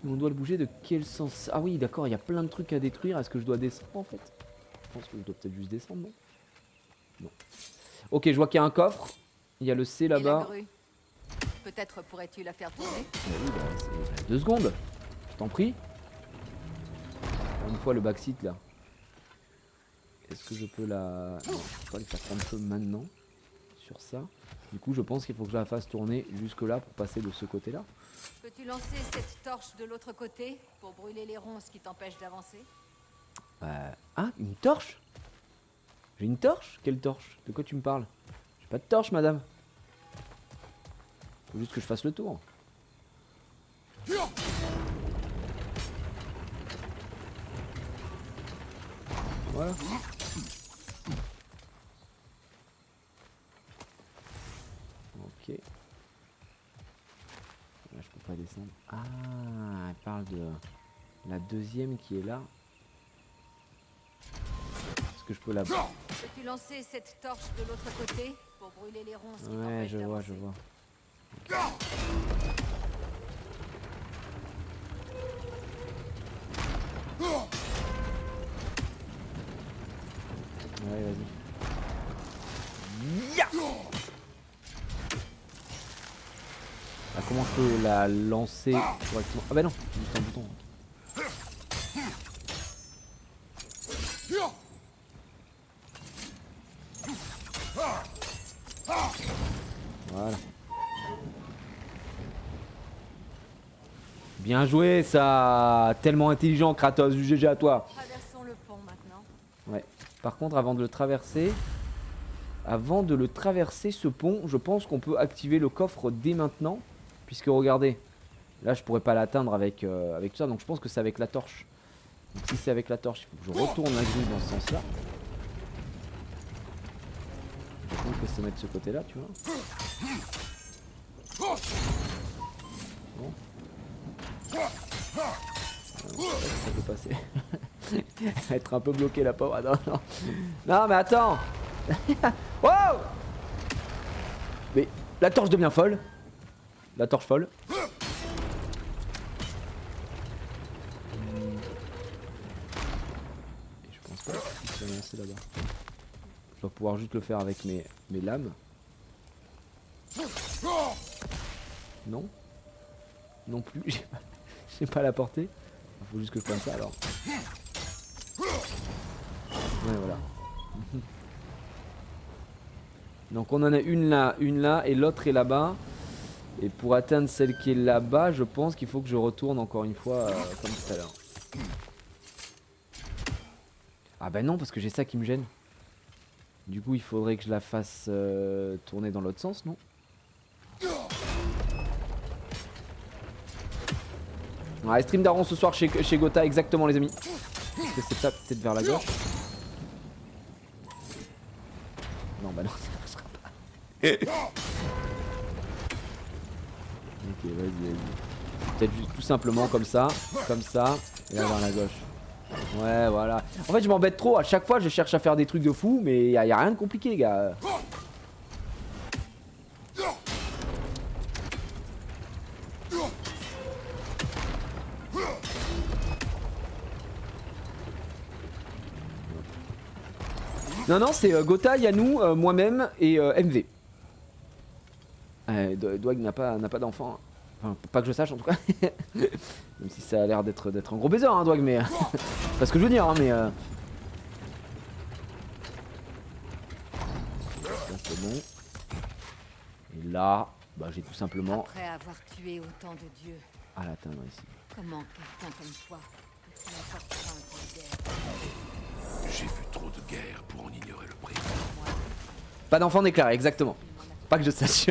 Speaker 1: On doit le bouger de quel sens? Ah oui, d'accord, il y a plein de trucs à détruire. Est-ce que je dois descendre en fait? Je pense que je dois peut-être juste descendre, non? Non. Ok, je vois qu'il y a un coffre. Il y a le C
Speaker 3: Et la
Speaker 1: là-bas.
Speaker 3: grue? Peut-être pourrais-tu la faire tourner?
Speaker 1: Oui, bah, c'est 2 secondes. Je t'en prie. Une fois le backseat là. Est-ce que je peux la... Non, je peux pas lui faire prendre feu maintenant. Sur ça. Du coup, je pense qu'il faut que je la fasse tourner jusque là pour passer de ce côté-là.
Speaker 3: Peux-tu lancer cette torche de l'autre côté pour brûler les ronces qui t'empêchent d'avancer?
Speaker 1: Ah, une torche? J'ai une torche? Quelle torche? De quoi tu me parles? J'ai pas de torche, madame. Faut juste que je fasse le tour. Voilà. Ok. Là, je peux pas descendre. Ah, elle parle de la deuxième qui est là. Est-ce que je peux la...
Speaker 3: Peux-tu lancer cette torche de l'autre côté pour brûler les ronces qui
Speaker 1: Ouais,
Speaker 3: t'empêchent
Speaker 1: je vois,
Speaker 3: d'avancer?
Speaker 1: je vois. Ouais, vas-y. Ah, comment je peux la lancer correctement? Ah bah non, c'est juste un bouton. Voilà. Bien joué, ça. Tellement intelligent, Kratos. Du GG à toi.
Speaker 3: Traversons le pont maintenant.
Speaker 1: Ouais. Par contre, avant de le traverser, ce pont, je pense qu'on peut activer le coffre dès maintenant, puisque regardez, là je pourrais pas l'atteindre avec avec tout ça, donc je pense que c'est avec la torche. Donc si c'est avec la torche, il faut que je retourne la grille dans ce sens-là. Je pense que se mettre de ce côté-là, tu vois. Bon. Ça peut passer. Elle va être un peu bloqué la pauvre. Ah, non, non. Non mais attends. Wow. Mais la torche devient folle. La torche folle. non, c'est là-bas. Je dois pouvoir juste le faire avec mes lames. Non. Non plus, j'ai pas la portée. Il faut juste que je fasse ça alors. Ouais, voilà. Donc on en a une là et l'autre est là-bas. Et pour atteindre celle qui est là-bas, je pense qu'il faut que je retourne encore une fois comme tout à l'heure. Ah bah non, parce que j'ai ça qui me gêne. Du coup, il faudrait que je la fasse tourner dans l'autre sens, non? Ouais, stream d'Aron ce soir chez Gotha, exactement les amis. Est-ce que c'est ça peut-être vers la gauche? Non, bah non, ça marchera pas. Ok, vas-y. Peut-être juste tout simplement comme ça, et là vers la gauche. Ouais, voilà. En fait, je m'embête trop. À chaque fois, je cherche à faire des trucs de fou, mais y a rien de compliqué, les gars. Non, non, c'est Gotha, Yanou, moi-même et MV. Dwag n'a pas d'enfant. Enfin, pas que je sache en tout cas. Même si ça a l'air d'être un gros baiser, hein, Dwag, mais. C'est pas ce que je veux dire, hein, mais. Là, c'est bon. Et là, bah, j'ai tout simplement.
Speaker 3: Après avoir tué autant de dieux,
Speaker 1: à l'atteindre ici.
Speaker 3: comment quelqu'un comme toi peut-il apporter un peu d'air?
Speaker 5: J'ai vu trop de guerres pour en ignorer le prix.
Speaker 1: Pas d'enfant déclaré, exactement. Pas que je sache.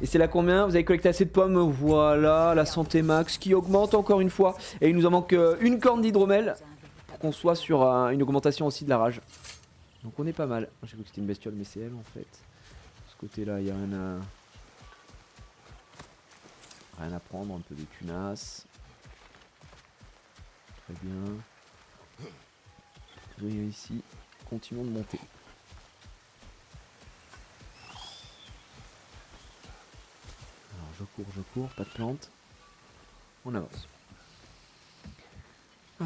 Speaker 1: Et c'est là combien? Vous avez collecté assez de pommes? Voilà, la santé max qui augmente encore une fois. Et il nous en manque une corne d'hydromel pour qu'on soit sur une augmentation aussi de la rage. Donc on est pas mal. J'ai cru que c'était une bestiole, mais c'est elle en fait. De ce côté-là, il n'y a rien à prendre, un peu des tunasses. Très bien. Oui, ici, continuons de monter. Alors je cours, pas de plantes. On avance. Ah.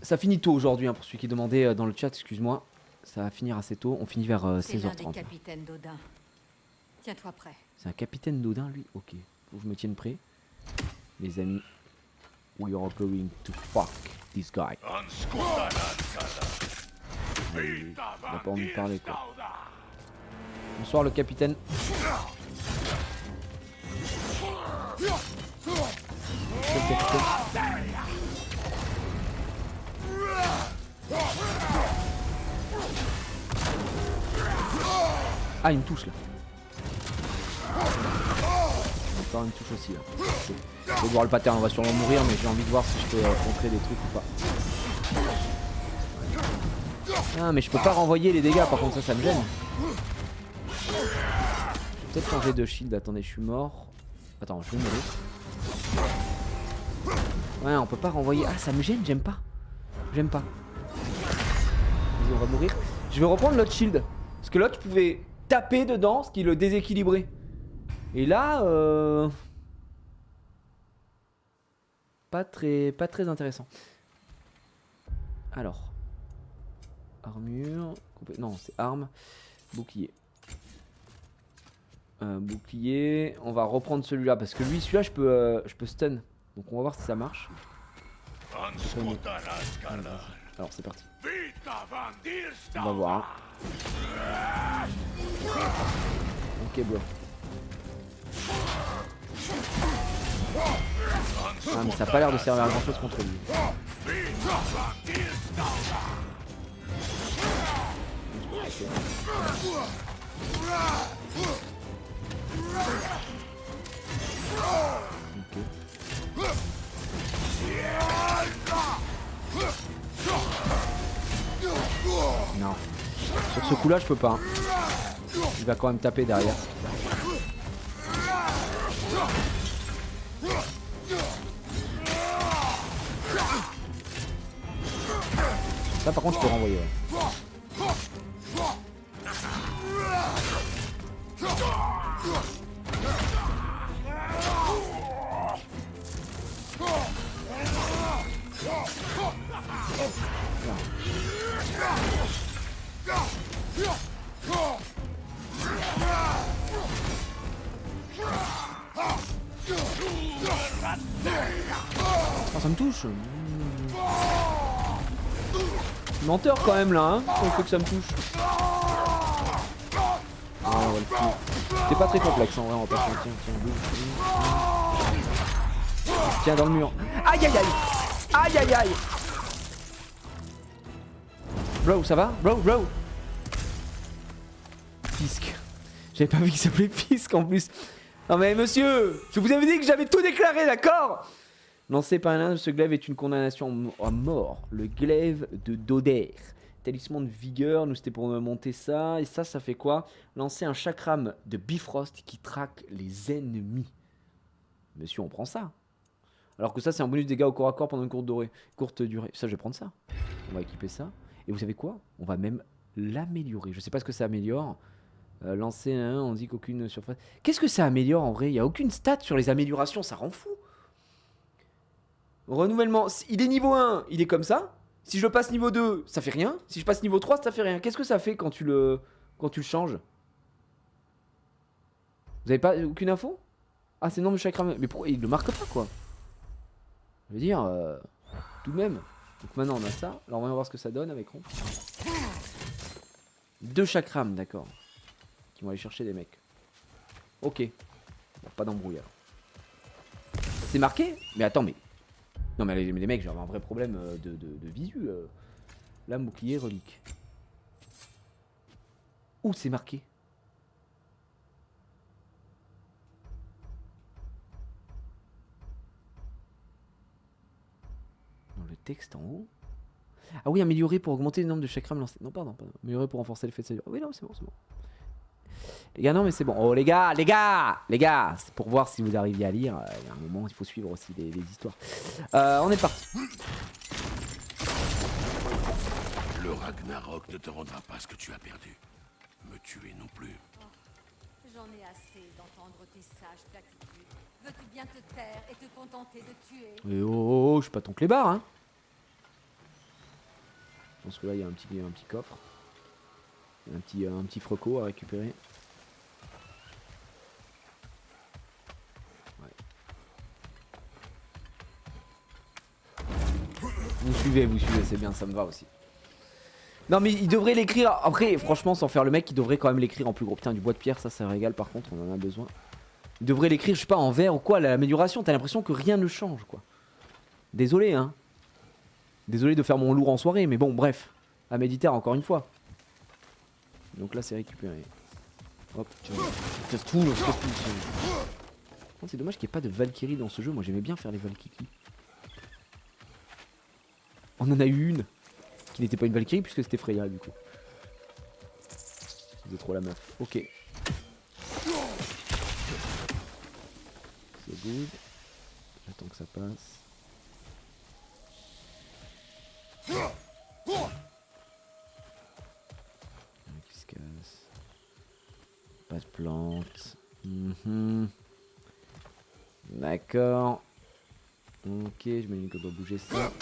Speaker 1: Ça finit tôt aujourd'hui, hein, pour celui qui demandait dans le chat, excuse-moi. Ça va finir assez tôt, on finit vers 16h30.
Speaker 3: C'est l'un des capitaines d'Odin. Tiens-toi prêt.
Speaker 1: C'est un capitaine d'Odin lui? Ok, faut que je me tienne prêt. Les amis, we are going to fuck this guy. Allez, il a pas envie de parler quoi. Bonsoir le capitaine. Le capitaine. Ah, il me touche là. Encore une touche aussi là. Je vais voir le pattern, on va sûrement mourir, mais j'ai envie de voir si je peux contrer des trucs ou pas. Ah, mais je peux pas renvoyer les dégâts, par contre ça me gêne. Je vais peut-être changer de shield, attendez, je suis mort. Attends, je vais mourir. Ouais, on peut pas renvoyer. Ah, ça me gêne, j'aime pas. J'aime pas. Vas-y, on va mourir. Je vais reprendre l'autre shield. Parce que l'autre, je pouvais taper dedans, ce qui le déséquilibrait. Et là, pas très intéressant. Alors. Armure. Non, c'est arme. Bouclier. Bouclier. On va reprendre celui-là. Parce que lui, celui-là, je peux stun. Donc on va voir si ça marche. Alors c'est parti. On va voir. Ok, bro. Ah, mais ça a pas l'air de servir à grand chose contre lui. Ok. Non. Sur ce coup là je peux pas. Il va quand même taper derrière. Ça par contre je peux renvoyer. Ouais. Oh, ça me touche. Menteur quand même là, hein, quand il faut que ça me touche. Ah, on va le finir. C'était pas très complexe en vrai, on va pas se mentir. Tiens, boum. Tiens, dans le mur. Aïe aïe aïe. Aïe aïe aïe. Bro, ça va? Bro. Fisk. J'avais pas vu qu'il s'appelait Fisk en plus. Non mais monsieur, je vous avais dit que j'avais tout déclaré, d'accord? Lancé par un, ce glaive est une condamnation à mort. Le glaive de Doder. Talisman de vigueur, nous c'était pour monter ça. Et ça fait quoi? Lancer un chakram de Bifrost qui traque les ennemis. Monsieur, on prend ça. Alors que ça, c'est un bonus dégâts au corps à corps pendant une courte durée. Ça, je vais prendre ça. On va équiper ça. Et vous savez quoi? On va même l'améliorer. Je sais pas ce que ça améliore. Lancer un, on dit qu'aucune surface. Qu'est-ce que ça améliore en vrai? Il n'y a aucune stat sur les améliorations, ça rend fou. Renouvellement, il est niveau 1, il est comme ça. Si je passe niveau 2, ça fait rien. Si je passe niveau 3, ça fait rien. Qu'est-ce que ça fait quand tu le changes? Vous avez pas aucune info? Ah, c'est nombre de chakras. Mais pourquoi il le marque pas quoi? Je veux dire, tout de même. Donc maintenant on a ça. Alors on va voir ce que ça donne avec Ron. 2 chakrams, d'accord. Qui vont aller chercher des mecs. Ok. Bon, pas d'embrouille alors. C'est marqué? Mais attends, mais. Non, mais les mecs, j'ai un vrai problème de visu. Lame, bouclier, relique. Où c'est marqué? Dans le texte en haut. Ah oui, améliorer pour augmenter le nombre de chakras lancés. Non, pardon. Améliorer pour renforcer l'effet de sa. Oui, non, c'est bon, c'est bon. Les gars, non, mais c'est bon. Oh, les gars, c'est pour voir si vous arriviez à lire. Il y a un moment, il faut suivre aussi les histoires. On est parti.
Speaker 5: Le Ragnarok ne te rendra pas ce que tu as perdu. Me tuer non plus.
Speaker 3: Oh, j'en ai assez d'entendre tes sages platitudes. Veux-tu bien te taire et te contenter de tuer?
Speaker 1: Et oh, je suis pas ton clébard, hein. Je pense que là, il y a un petit coffre. Un petit freco à récupérer. Vous suivez, c'est bien, ça me va aussi. Non mais il devrait l'écrire, après franchement sans faire le mec, il devrait quand même l'écrire en plus gros. Putain, du bois de pierre, ça régale par contre, on en a besoin. Il devrait l'écrire, je sais pas, en vert ou quoi, l'amélioration, t'as l'impression que rien ne change quoi. Désolé hein. Désolé de faire mon lourd en soirée, mais bon bref. À méditer encore une fois. Donc là c'est récupéré. Hop, c'est tout. C'est dommage qu'il n'y ait pas de Valkyrie dans ce jeu, moi j'aimais bien faire les Valkyries. On en a eu une qui n'était pas une Valkyrie puisque c'était Freya du coup. C'était trop la meuf. Ok. C'est good. J'attends que ça passe. Qui se casse. Pas de plante. D'accord. Ok, je me dis qu'on doit bouger ça.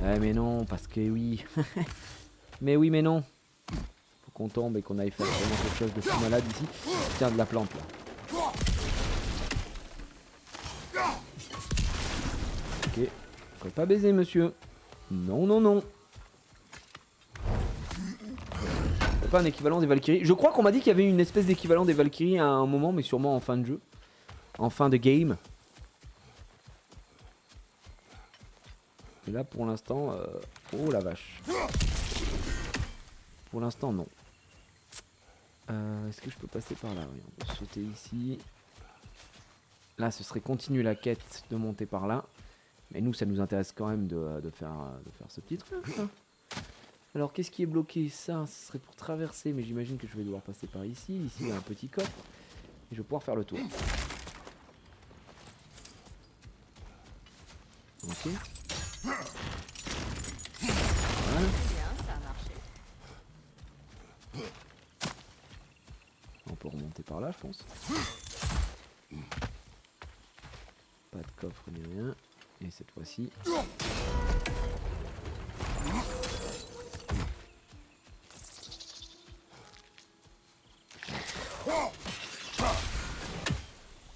Speaker 1: Ouais mais non, parce que oui. Mais oui mais non. Faut qu'on tombe et qu'on aille faire vraiment quelque chose de fou malade ici. Tiens, de la plante là. Ok. Faut pas baiser monsieur. Non, non, non. Faut pas un équivalent des Valkyries. Je crois qu'on m'a dit qu'il y avait une espèce d'équivalent des Valkyries à un moment, mais sûrement en fin de jeu. En fin de game. Et là pour l'instant, oh la vache. Pour l'instant non. Est-ce que je peux passer par là? Oui, on peut sauter ici. Là ce serait continuer la quête de monter par là. Mais nous ça nous intéresse quand même de faire ce petit truc. Alors qu'est-ce qui est bloqué? Ça, ce serait pour traverser, mais j'imagine que je vais devoir passer par ici. Ici il y a un petit coffre. Et je vais pouvoir faire le tour. Ok. Voilà. On peut remonter par là, je pense. Pas de coffre ni rien. Et cette fois-ci.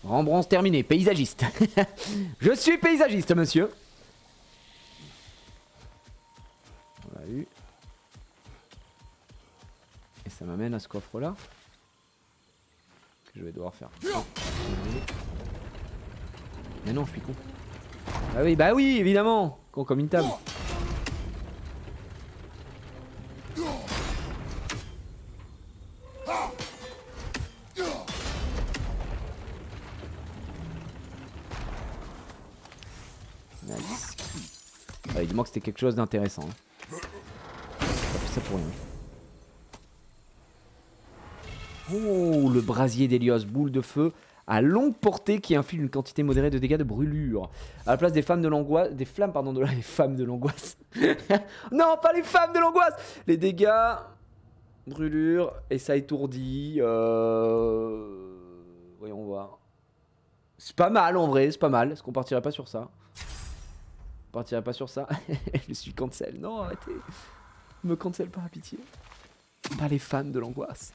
Speaker 1: Rembrandt terminé, paysagiste. Je suis paysagiste, monsieur. On l'a eu. Et ça m'amène à ce coffre-là. Que je vais devoir faire. Mais non, je suis con. Ah oui, bah oui, évidemment. Con comme une table. Nice. Allez, dis-moi que c'était quelque chose d'intéressant. Hein. J'ai pas fait ça pour rien. Oh, le brasier d'Hélios, boule de feu à longue portée qui inflige une quantité modérée de dégâts de brûlure. À la place des femmes de l'angoisse, des flammes pardon, de les femmes de l'angoisse. Non, pas les femmes de l'angoisse. Les dégâts, brûlure et ça étourdit. Voyons voir. C'est pas mal en vrai, c'est pas mal. Est-ce qu'on partirait pas sur ça? On partirait pas sur ça. Je suis cancel. Non, arrêtez. Me cancel pas, pitié. Pas les femmes de l'angoisse.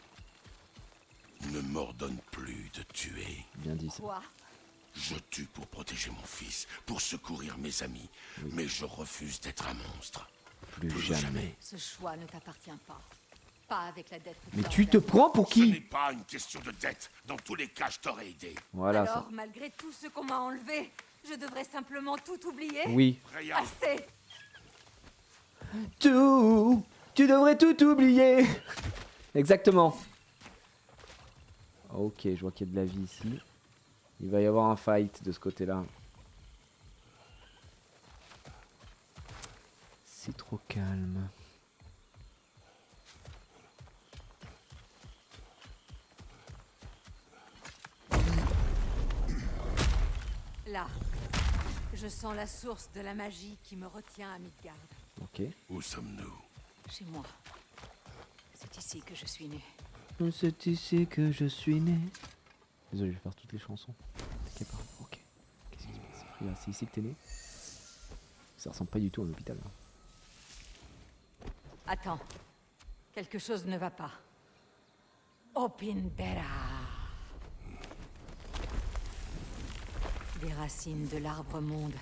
Speaker 5: Ne m'ordonne plus de tuer.
Speaker 1: Bien dit ça.
Speaker 3: Quoi?
Speaker 5: Je tue pour protéger mon fils, pour secourir mes amis. Oui. Mais je refuse d'être un monstre.
Speaker 1: Plus jamais.
Speaker 3: Ce choix ne t'appartient pas. Pas avec la dette.
Speaker 1: Mais tu te prends pour qui?
Speaker 5: Ce n'est pas une question de dette. Dans tous les cas, je t'aurais aidé.
Speaker 1: Voilà.
Speaker 3: Alors,
Speaker 1: ça.
Speaker 3: malgré tout ce qu'on m'a enlevé, je devrais simplement tout oublier?
Speaker 1: Oui.
Speaker 5: Freya.
Speaker 3: Assez.
Speaker 1: Tout. Tu devrais tout oublier. Exactement. Ok, je vois qu'il y a de la vie ici. Il va y avoir un fight de ce côté-là. C'est trop calme.
Speaker 3: Là, je sens la source de la magie qui me retient à Midgard.
Speaker 1: Ok.
Speaker 5: Où sommes-nous?
Speaker 3: Chez moi. C'est ici que je suis née.
Speaker 1: C'est ici que je suis né. Désolé, je vais faire toutes les chansons. T'inquiète pas. Ok. Qu'est-ce qui se passe? Frida, c'est ici que t'es né? Ça ressemble pas du tout à un hôpital. Là.
Speaker 3: Attends. Quelque chose ne va pas. Opinbera. Des racines de l'arbre monde,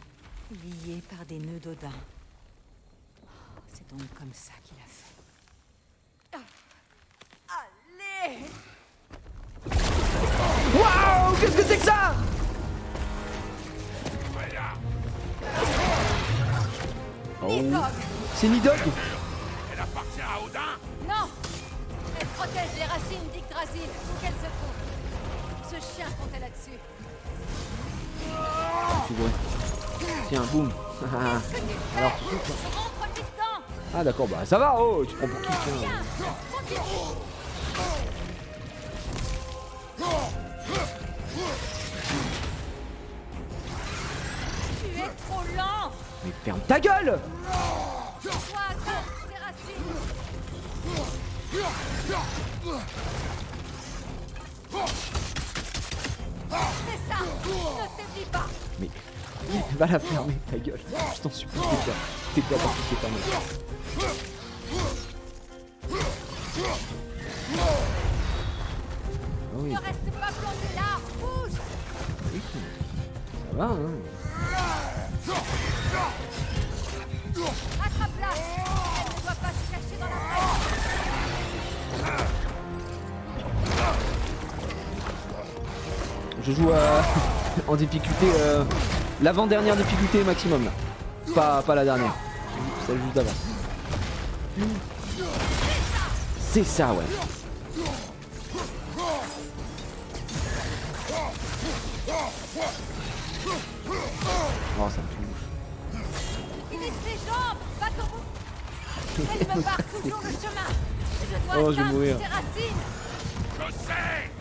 Speaker 3: liées par des nœuds d'Odin. C'est donc comme ça qu'il a fait. Allez!
Speaker 1: Waouh! Qu'est-ce que c'est que ça? Oh.
Speaker 3: Nidhogg!
Speaker 1: C'est Nidhogg?
Speaker 5: Elle appartient à Odin?
Speaker 3: Non! Elle protège les racines d'Yggdrasil, où qu'elle se trouve. Ce chien comptait là-dessus.
Speaker 1: Tu vois. Tiens, boum. Alors tu souffles.
Speaker 3: Rentre-lui dedans!
Speaker 1: Ah d'accord, bah ça va, oh, tu prends pour qui? Tiens.
Speaker 3: Tu es trop lent!
Speaker 1: Mais ferme ta gueule!
Speaker 3: Toi, atteindre ces racines! C'est ça! Ne t'éblis pas!
Speaker 1: Mais va la fermer, ta gueule. Je t'en supplie, tais-toi parce que c'est pas mal. Ah oui,
Speaker 3: Ne reste pas planté là! Bouge!
Speaker 1: oui. Ça va, hein.
Speaker 3: Attrape-la! Elle ne doit pas se cacher dans la fraise!
Speaker 1: Je joue en difficulté, l'avant-dernière difficulté maximum là. Pas la dernière. Celle juste d'avant. C'est ça, ouais. Oh, ça me touche.
Speaker 3: Utilise tes jambes! Va ton bout! Elle me barre toujours le chemin! Je dois
Speaker 1: Oh, je vais
Speaker 3: atteindre
Speaker 1: mourir.
Speaker 3: ses racines!
Speaker 5: Je sais!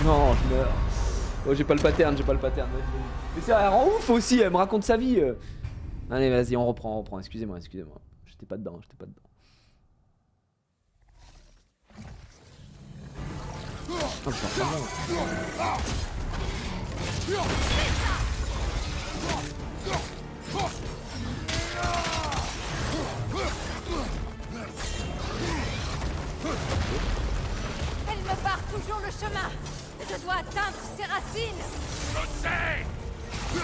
Speaker 1: Non, je meurs. Oh, j'ai pas le pattern. Mais ça, elle rend ouf aussi, elle me raconte sa vie. Allez, vas-y, on reprend. Excusez-moi. J'étais pas dedans. Oh, putain,
Speaker 3: le chemin. Je dois atteindre ses racines.
Speaker 4: Je sais.
Speaker 3: Tu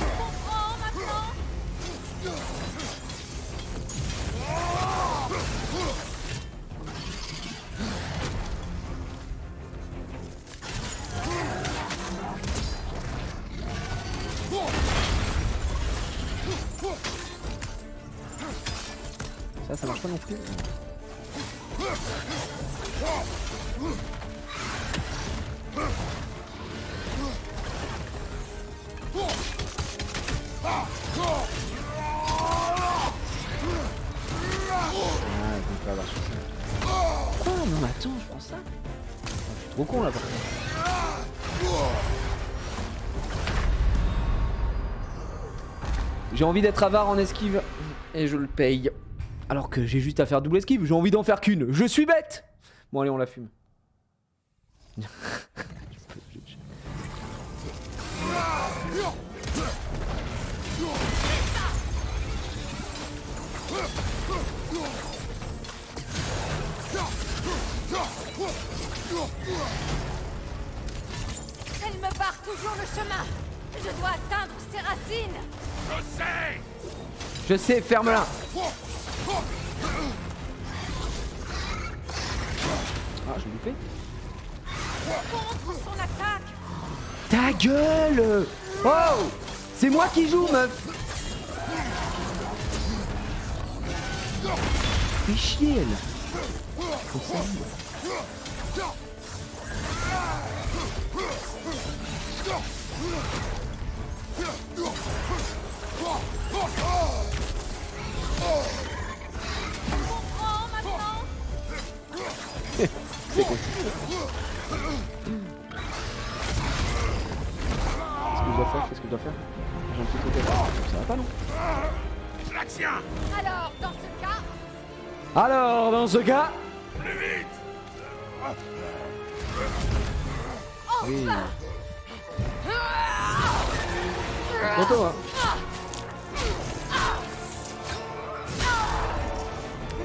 Speaker 3: comprends maintenant?
Speaker 1: Ça marche pas non plus. Quoi? Non mais attends, je prends ça. Je suis trop con là par contre. J'ai envie d'être avare en esquive et je le paye. Alors que j'ai juste à faire double esquive, j'ai envie d'en faire qu'une. Je suis bête. Bon allez, on la fume.
Speaker 3: Elle me barre toujours le chemin. Je dois atteindre ses racines.
Speaker 4: Je sais.
Speaker 1: Je sais, ferme-la. Ah, j'ai loupé.
Speaker 3: Contre son attaque.
Speaker 1: Ta gueule! Oh! C'est moi qui joue, meuf! Fais chier, elle! Faut ça.
Speaker 3: Comprends maintenant?
Speaker 1: C'est quoi? Qu'est-ce que je dois faire? J'ai un petit truc à faire. Ça va pas, non?
Speaker 4: L'action.
Speaker 3: Alors, dans ce cas,
Speaker 1: Alors, dans ce cas...
Speaker 4: Plus vite.
Speaker 1: Oui. Bientôt, hein.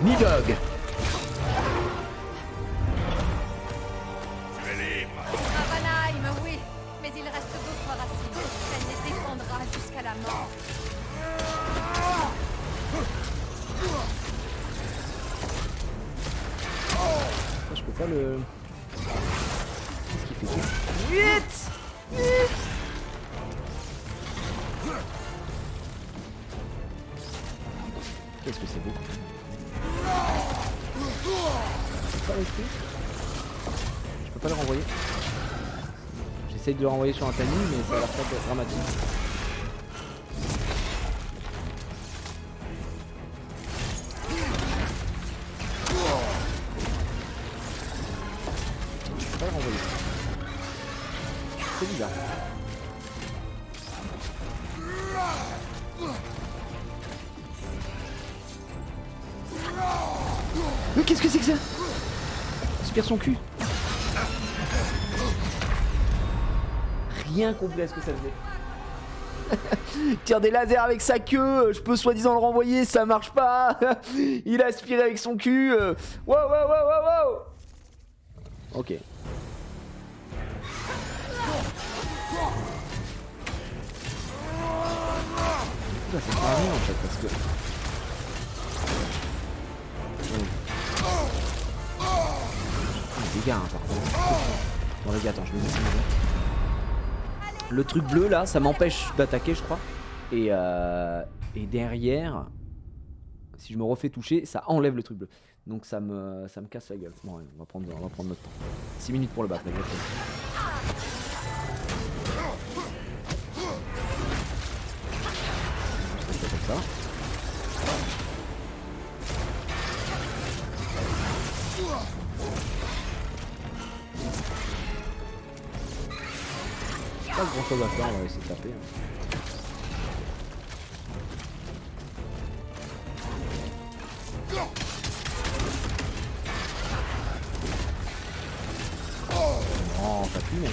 Speaker 1: Nidog.
Speaker 4: Tu es libre.
Speaker 3: Ravanheim, oui. Mais il reste d'autres racines. Elle les défendra jusqu'à la mort.
Speaker 1: Je peux pas le... Qu'est-ce qu'il fait? Vite! Vite! Qu'est-ce que c'est beau? Je peux pas le renvoyer. J'essaye de le renvoyer sur un timing, mais ça a l'air pas dramatique. Je peux pas le renvoyer. C'est bizarre. Mais qu'est-ce que c'est que ça? Aspire son cul. Rien compris à ce que ça faisait. Tire des lasers avec sa queue, je peux soi-disant le renvoyer, ça marche pas. Il a aspiré avec son cul. Wow, wow, wow, wow, wow. Ok. Ça sert à rien en fait parce que... Les gars, hein, par contre. Bon les gars, attends, je vais me mettre. Le truc bleu là, ça m'empêche d'attaquer, je crois. Et derrière, si je me refais toucher, ça enlève le truc bleu. Donc ça me casse la gueule. Bon, ouais, on va prendre notre temps. 6 minutes pour le battre, exactement. Comme ça. Pas grand chose à faire, on va essayer de taper. Oh, t'as plus, mec.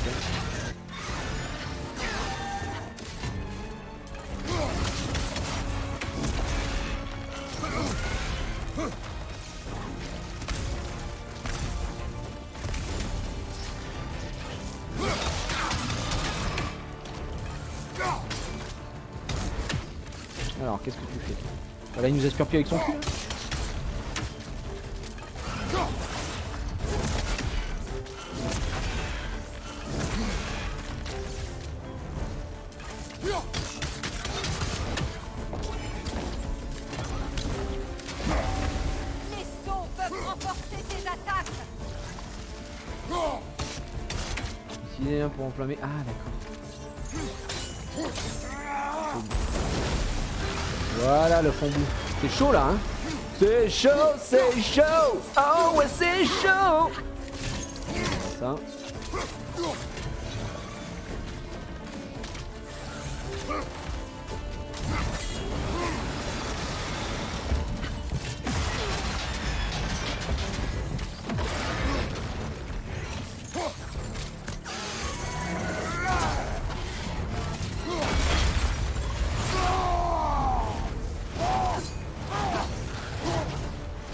Speaker 1: qu'est-ce que tu fais? Voilà, il nous aspire plus avec son cul là.
Speaker 3: Les sons peuvent renforcer tes attaques.
Speaker 1: Utiliser un pour enflammer. Ah d'accord. Voilà le fond bout. C'est chaud là hein. C'est chaud, c'est chaud. Oh ouais c'est chaud. Ça.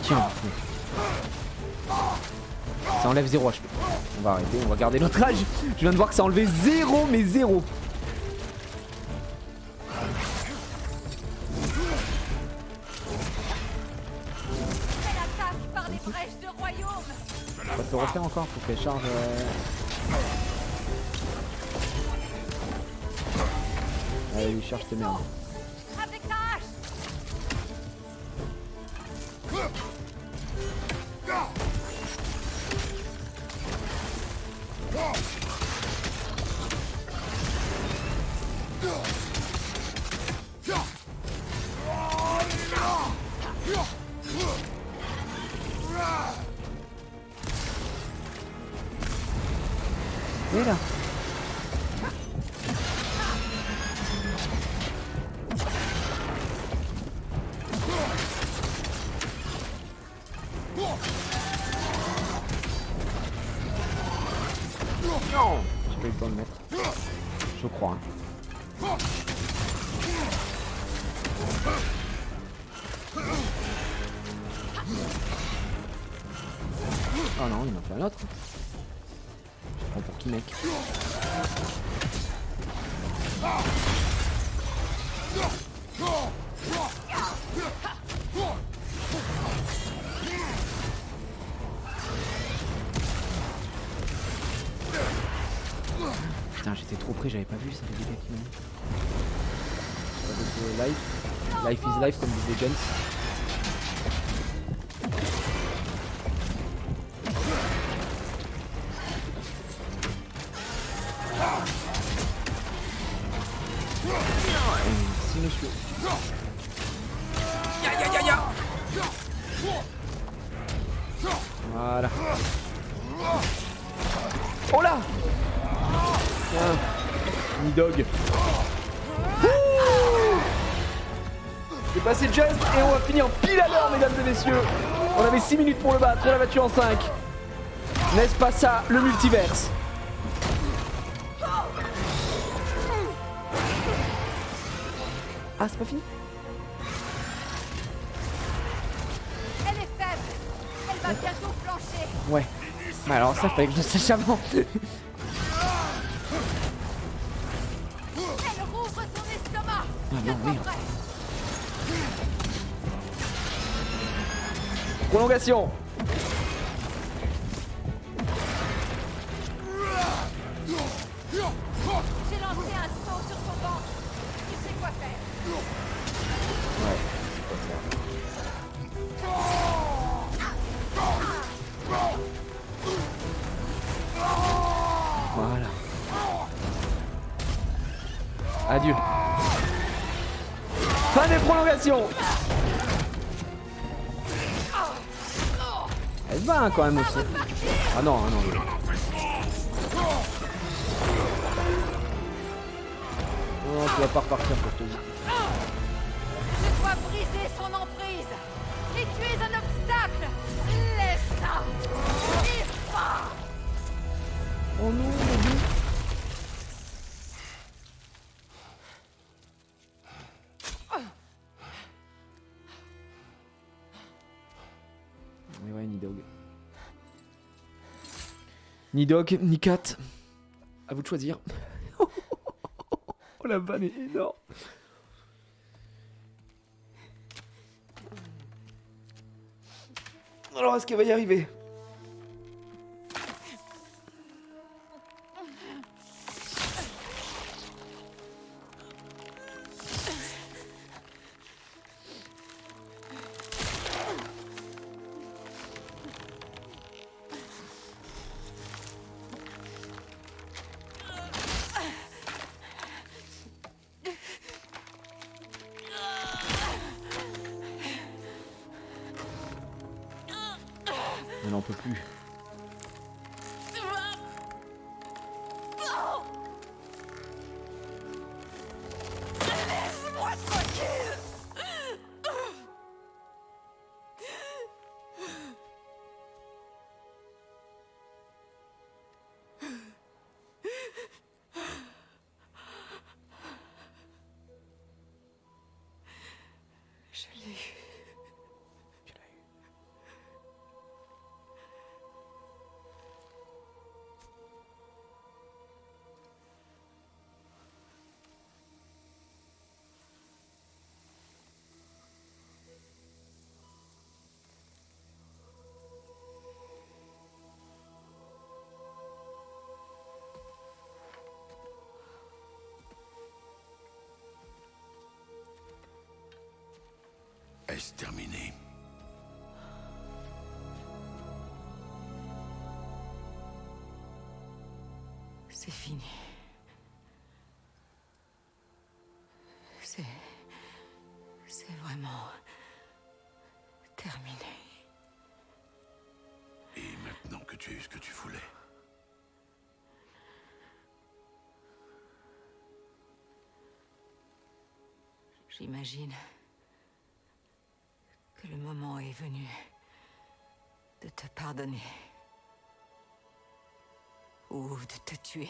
Speaker 1: Tiens, ça enlève 0 HP. On va arrêter, on va garder notre âge. Je viens de voir que ça a enlevé 0 mais 0.
Speaker 3: Elle attaque par les brèches de royaume.
Speaker 1: On va te le refaire encore pour qu'elle charge. Allez, lui charge tes merdes.
Speaker 3: Avec ta hache.
Speaker 1: Et là. Non, j'ai pas eu le temps de le mettre. Je crois. Hein. Oh non, il m'en fait un autre. Je prends pour qui mec? Putain, j'étais trop près, j'avais pas vu ça, les dégâts qu'il m'a mis. Life is life comme disait James. Merci monsieur. Voilà. Oh là. Tiens. Nidog. C'est passé just et on va finir pile à l'heure mesdames et messieurs. On avait 6 minutes pour le battre, on l'a battu en 5. N'est-ce pas ça le multiverse? Ah c'est pas fini?
Speaker 3: Elle est faible. Elle va bientôt flancher.
Speaker 1: Ouais. Bah alors ça fallait que je le sache avant.
Speaker 3: Elle rouvre son estomac.
Speaker 1: Ah non,
Speaker 3: Je
Speaker 1: merde.
Speaker 3: comprends.
Speaker 1: Prolongation.
Speaker 3: J'ai lancé un saut sur son ventre. Tu sais quoi faire.
Speaker 1: Ouais. Voilà. Adieu. Fin des prolongations. Elle se bat hein, quand même aussi. Ah non, ah non. Non, tu vas pas repartir pour te dire.
Speaker 3: Je dois briser son emprise. Et tu es un obstacle. Laisse ça. Et pas.
Speaker 1: Oh non, mon Dieu. Mais ouais, ni dog. Ni dog, ni cat. À vous de choisir. Oh la vanne est énorme. Alors, est-ce qu'elle va y arriver? Elle n'en peut plus.
Speaker 3: Je l'ai eu.
Speaker 5: Est-ce terminé?
Speaker 3: C'est fini. C'est vraiment terminé.
Speaker 5: Et maintenant que tu as eu ce que tu voulais,
Speaker 3: J'imagine que le moment est venu de te pardonner. Ou de te tuer.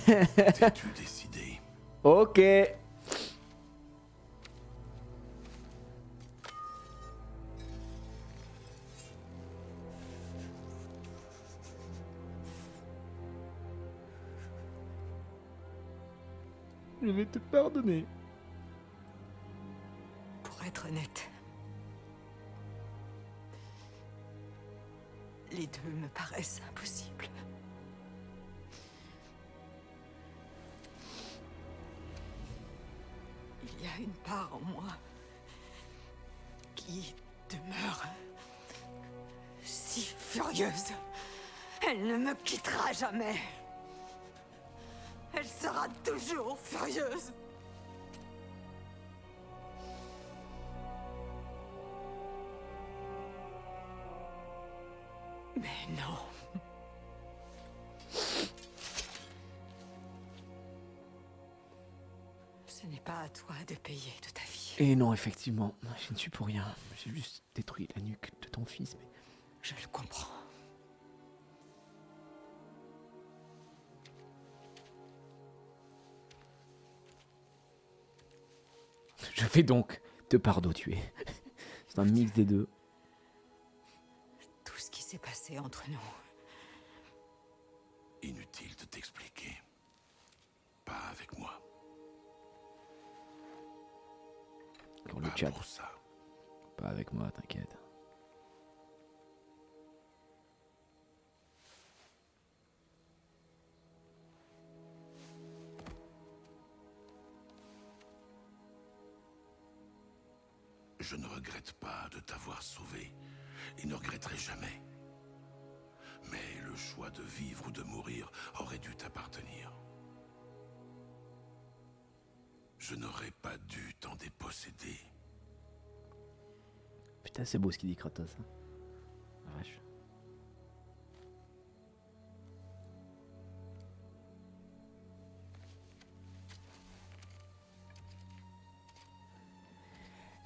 Speaker 5: t'es-tu décidé?
Speaker 1: Ok. Je vais te pardonner.
Speaker 3: Pour être honnête, les deux me paraissent impossibles. Il y a une part en moi qui demeure si furieuse. Elle ne me quittera jamais. Elle sera toujours furieuse. Mais non. Ce n'est pas à toi de payer de ta vie.
Speaker 1: Et non, effectivement, je ne suis pour rien. J'ai juste détruit la nuque de ton fils, mais...
Speaker 3: Je le comprends.
Speaker 1: Je vais donc te pardonner. C'est un mix des deux.
Speaker 3: Tout ce qui s'est passé entre nous.
Speaker 5: Inutile de t'expliquer. Pas avec moi.
Speaker 1: Pour le
Speaker 5: Pas
Speaker 1: chat.
Speaker 5: pour ça.
Speaker 1: Pas avec moi, t'inquiète.
Speaker 5: Je ne regrette pas de t'avoir sauvé et ne regretterai jamais. Mais le choix de vivre ou de mourir aurait dû t'appartenir. Je n'aurais pas dû t'en déposséder.
Speaker 1: Putain, c'est beau ce qu'il dit, Kratos. Hein. La vache.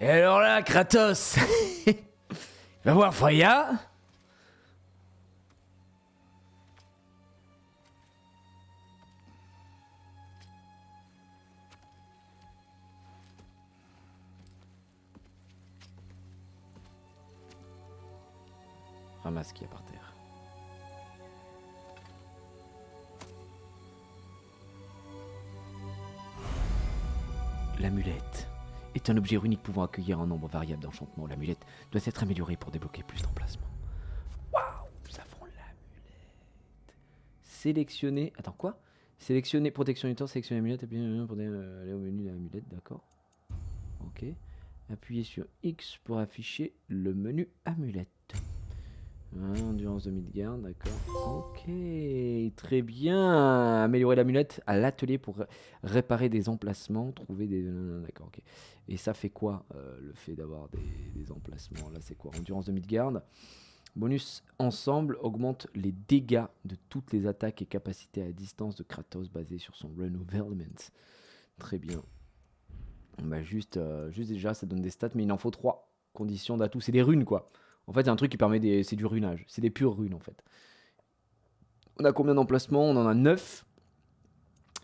Speaker 1: Et alors là, Kratos, va voir Freya. Ramasse ce qu'il y a par terre. L'amulette. est un objet unique pouvant accueillir un nombre variable d'enchantements. L'amulette doit être améliorée pour débloquer plus d'emplacements. Waouh, ça fond l'amulette. Sélectionner. Attends, quoi? Sélectionner protection du temps, sélectionner l'amulette, appuyer pour aller au menu de l'amulette, d'accord. Ok. Appuyez sur X pour afficher le menu amulette. Endurance de Midgard, d'accord. Ok, très bien. Améliorer l'amulette à l'atelier pour réparer des emplacements, trouver des... D'accord, ok. Et ça fait quoi, le fait d'avoir des emplacements? Là, c'est quoi? Endurance de Midgard. Bonus ensemble augmente les dégâts de toutes les attaques et capacités à distance de Kratos basées sur son Renouvellement. Très bien. Bah juste déjà, ça donne des stats, mais il en faut 3 conditions d'atout. C'est des runes, quoi. En fait, c'est un truc qui permet des... C'est du runage. C'est des pures runes, en fait. On a combien d'emplacements? On en a 9.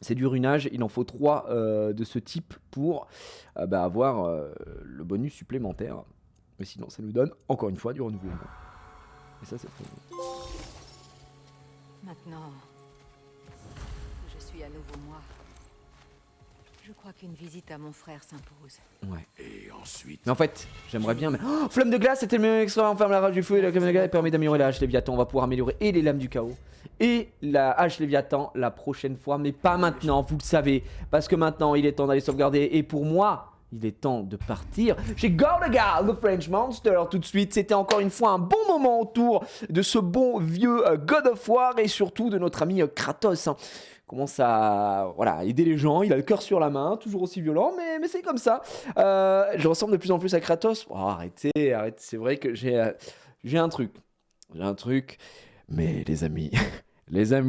Speaker 1: C'est du runage. Il en faut 3 de ce type pour avoir le bonus supplémentaire. Mais sinon, ça nous donne, encore une fois, du renouvellement. Et ça, c'est très bien.
Speaker 3: Maintenant que je suis à nouveau moi, je crois qu'une visite à mon frère s'impose.
Speaker 1: Ouais.
Speaker 5: Et ensuite...
Speaker 1: Mais en fait, j'aimerais bien... Mais... Oh, flamme de glace, c'était le meilleur extra. Enferme la rage du feu et la flamme de glace permet d'améliorer la hache Léviathan. On va pouvoir améliorer et les lames du chaos et la hache Léviathan la prochaine fois. Mais pas maintenant, vous le savez. Parce que maintenant, il est temps d'aller sauvegarder. Et pour moi... Il est temps de partir chez Gordagal, the French Monster, tout de suite. C'était encore une fois un bon moment autour de ce bon vieux God of War et surtout de notre ami Kratos. Commence à aider les gens, il a le cœur sur la main, toujours aussi violent, mais c'est comme ça. Je ressemble de plus en plus à Kratos. Oh, arrêtez, c'est vrai que j'ai un truc. Mais les amis,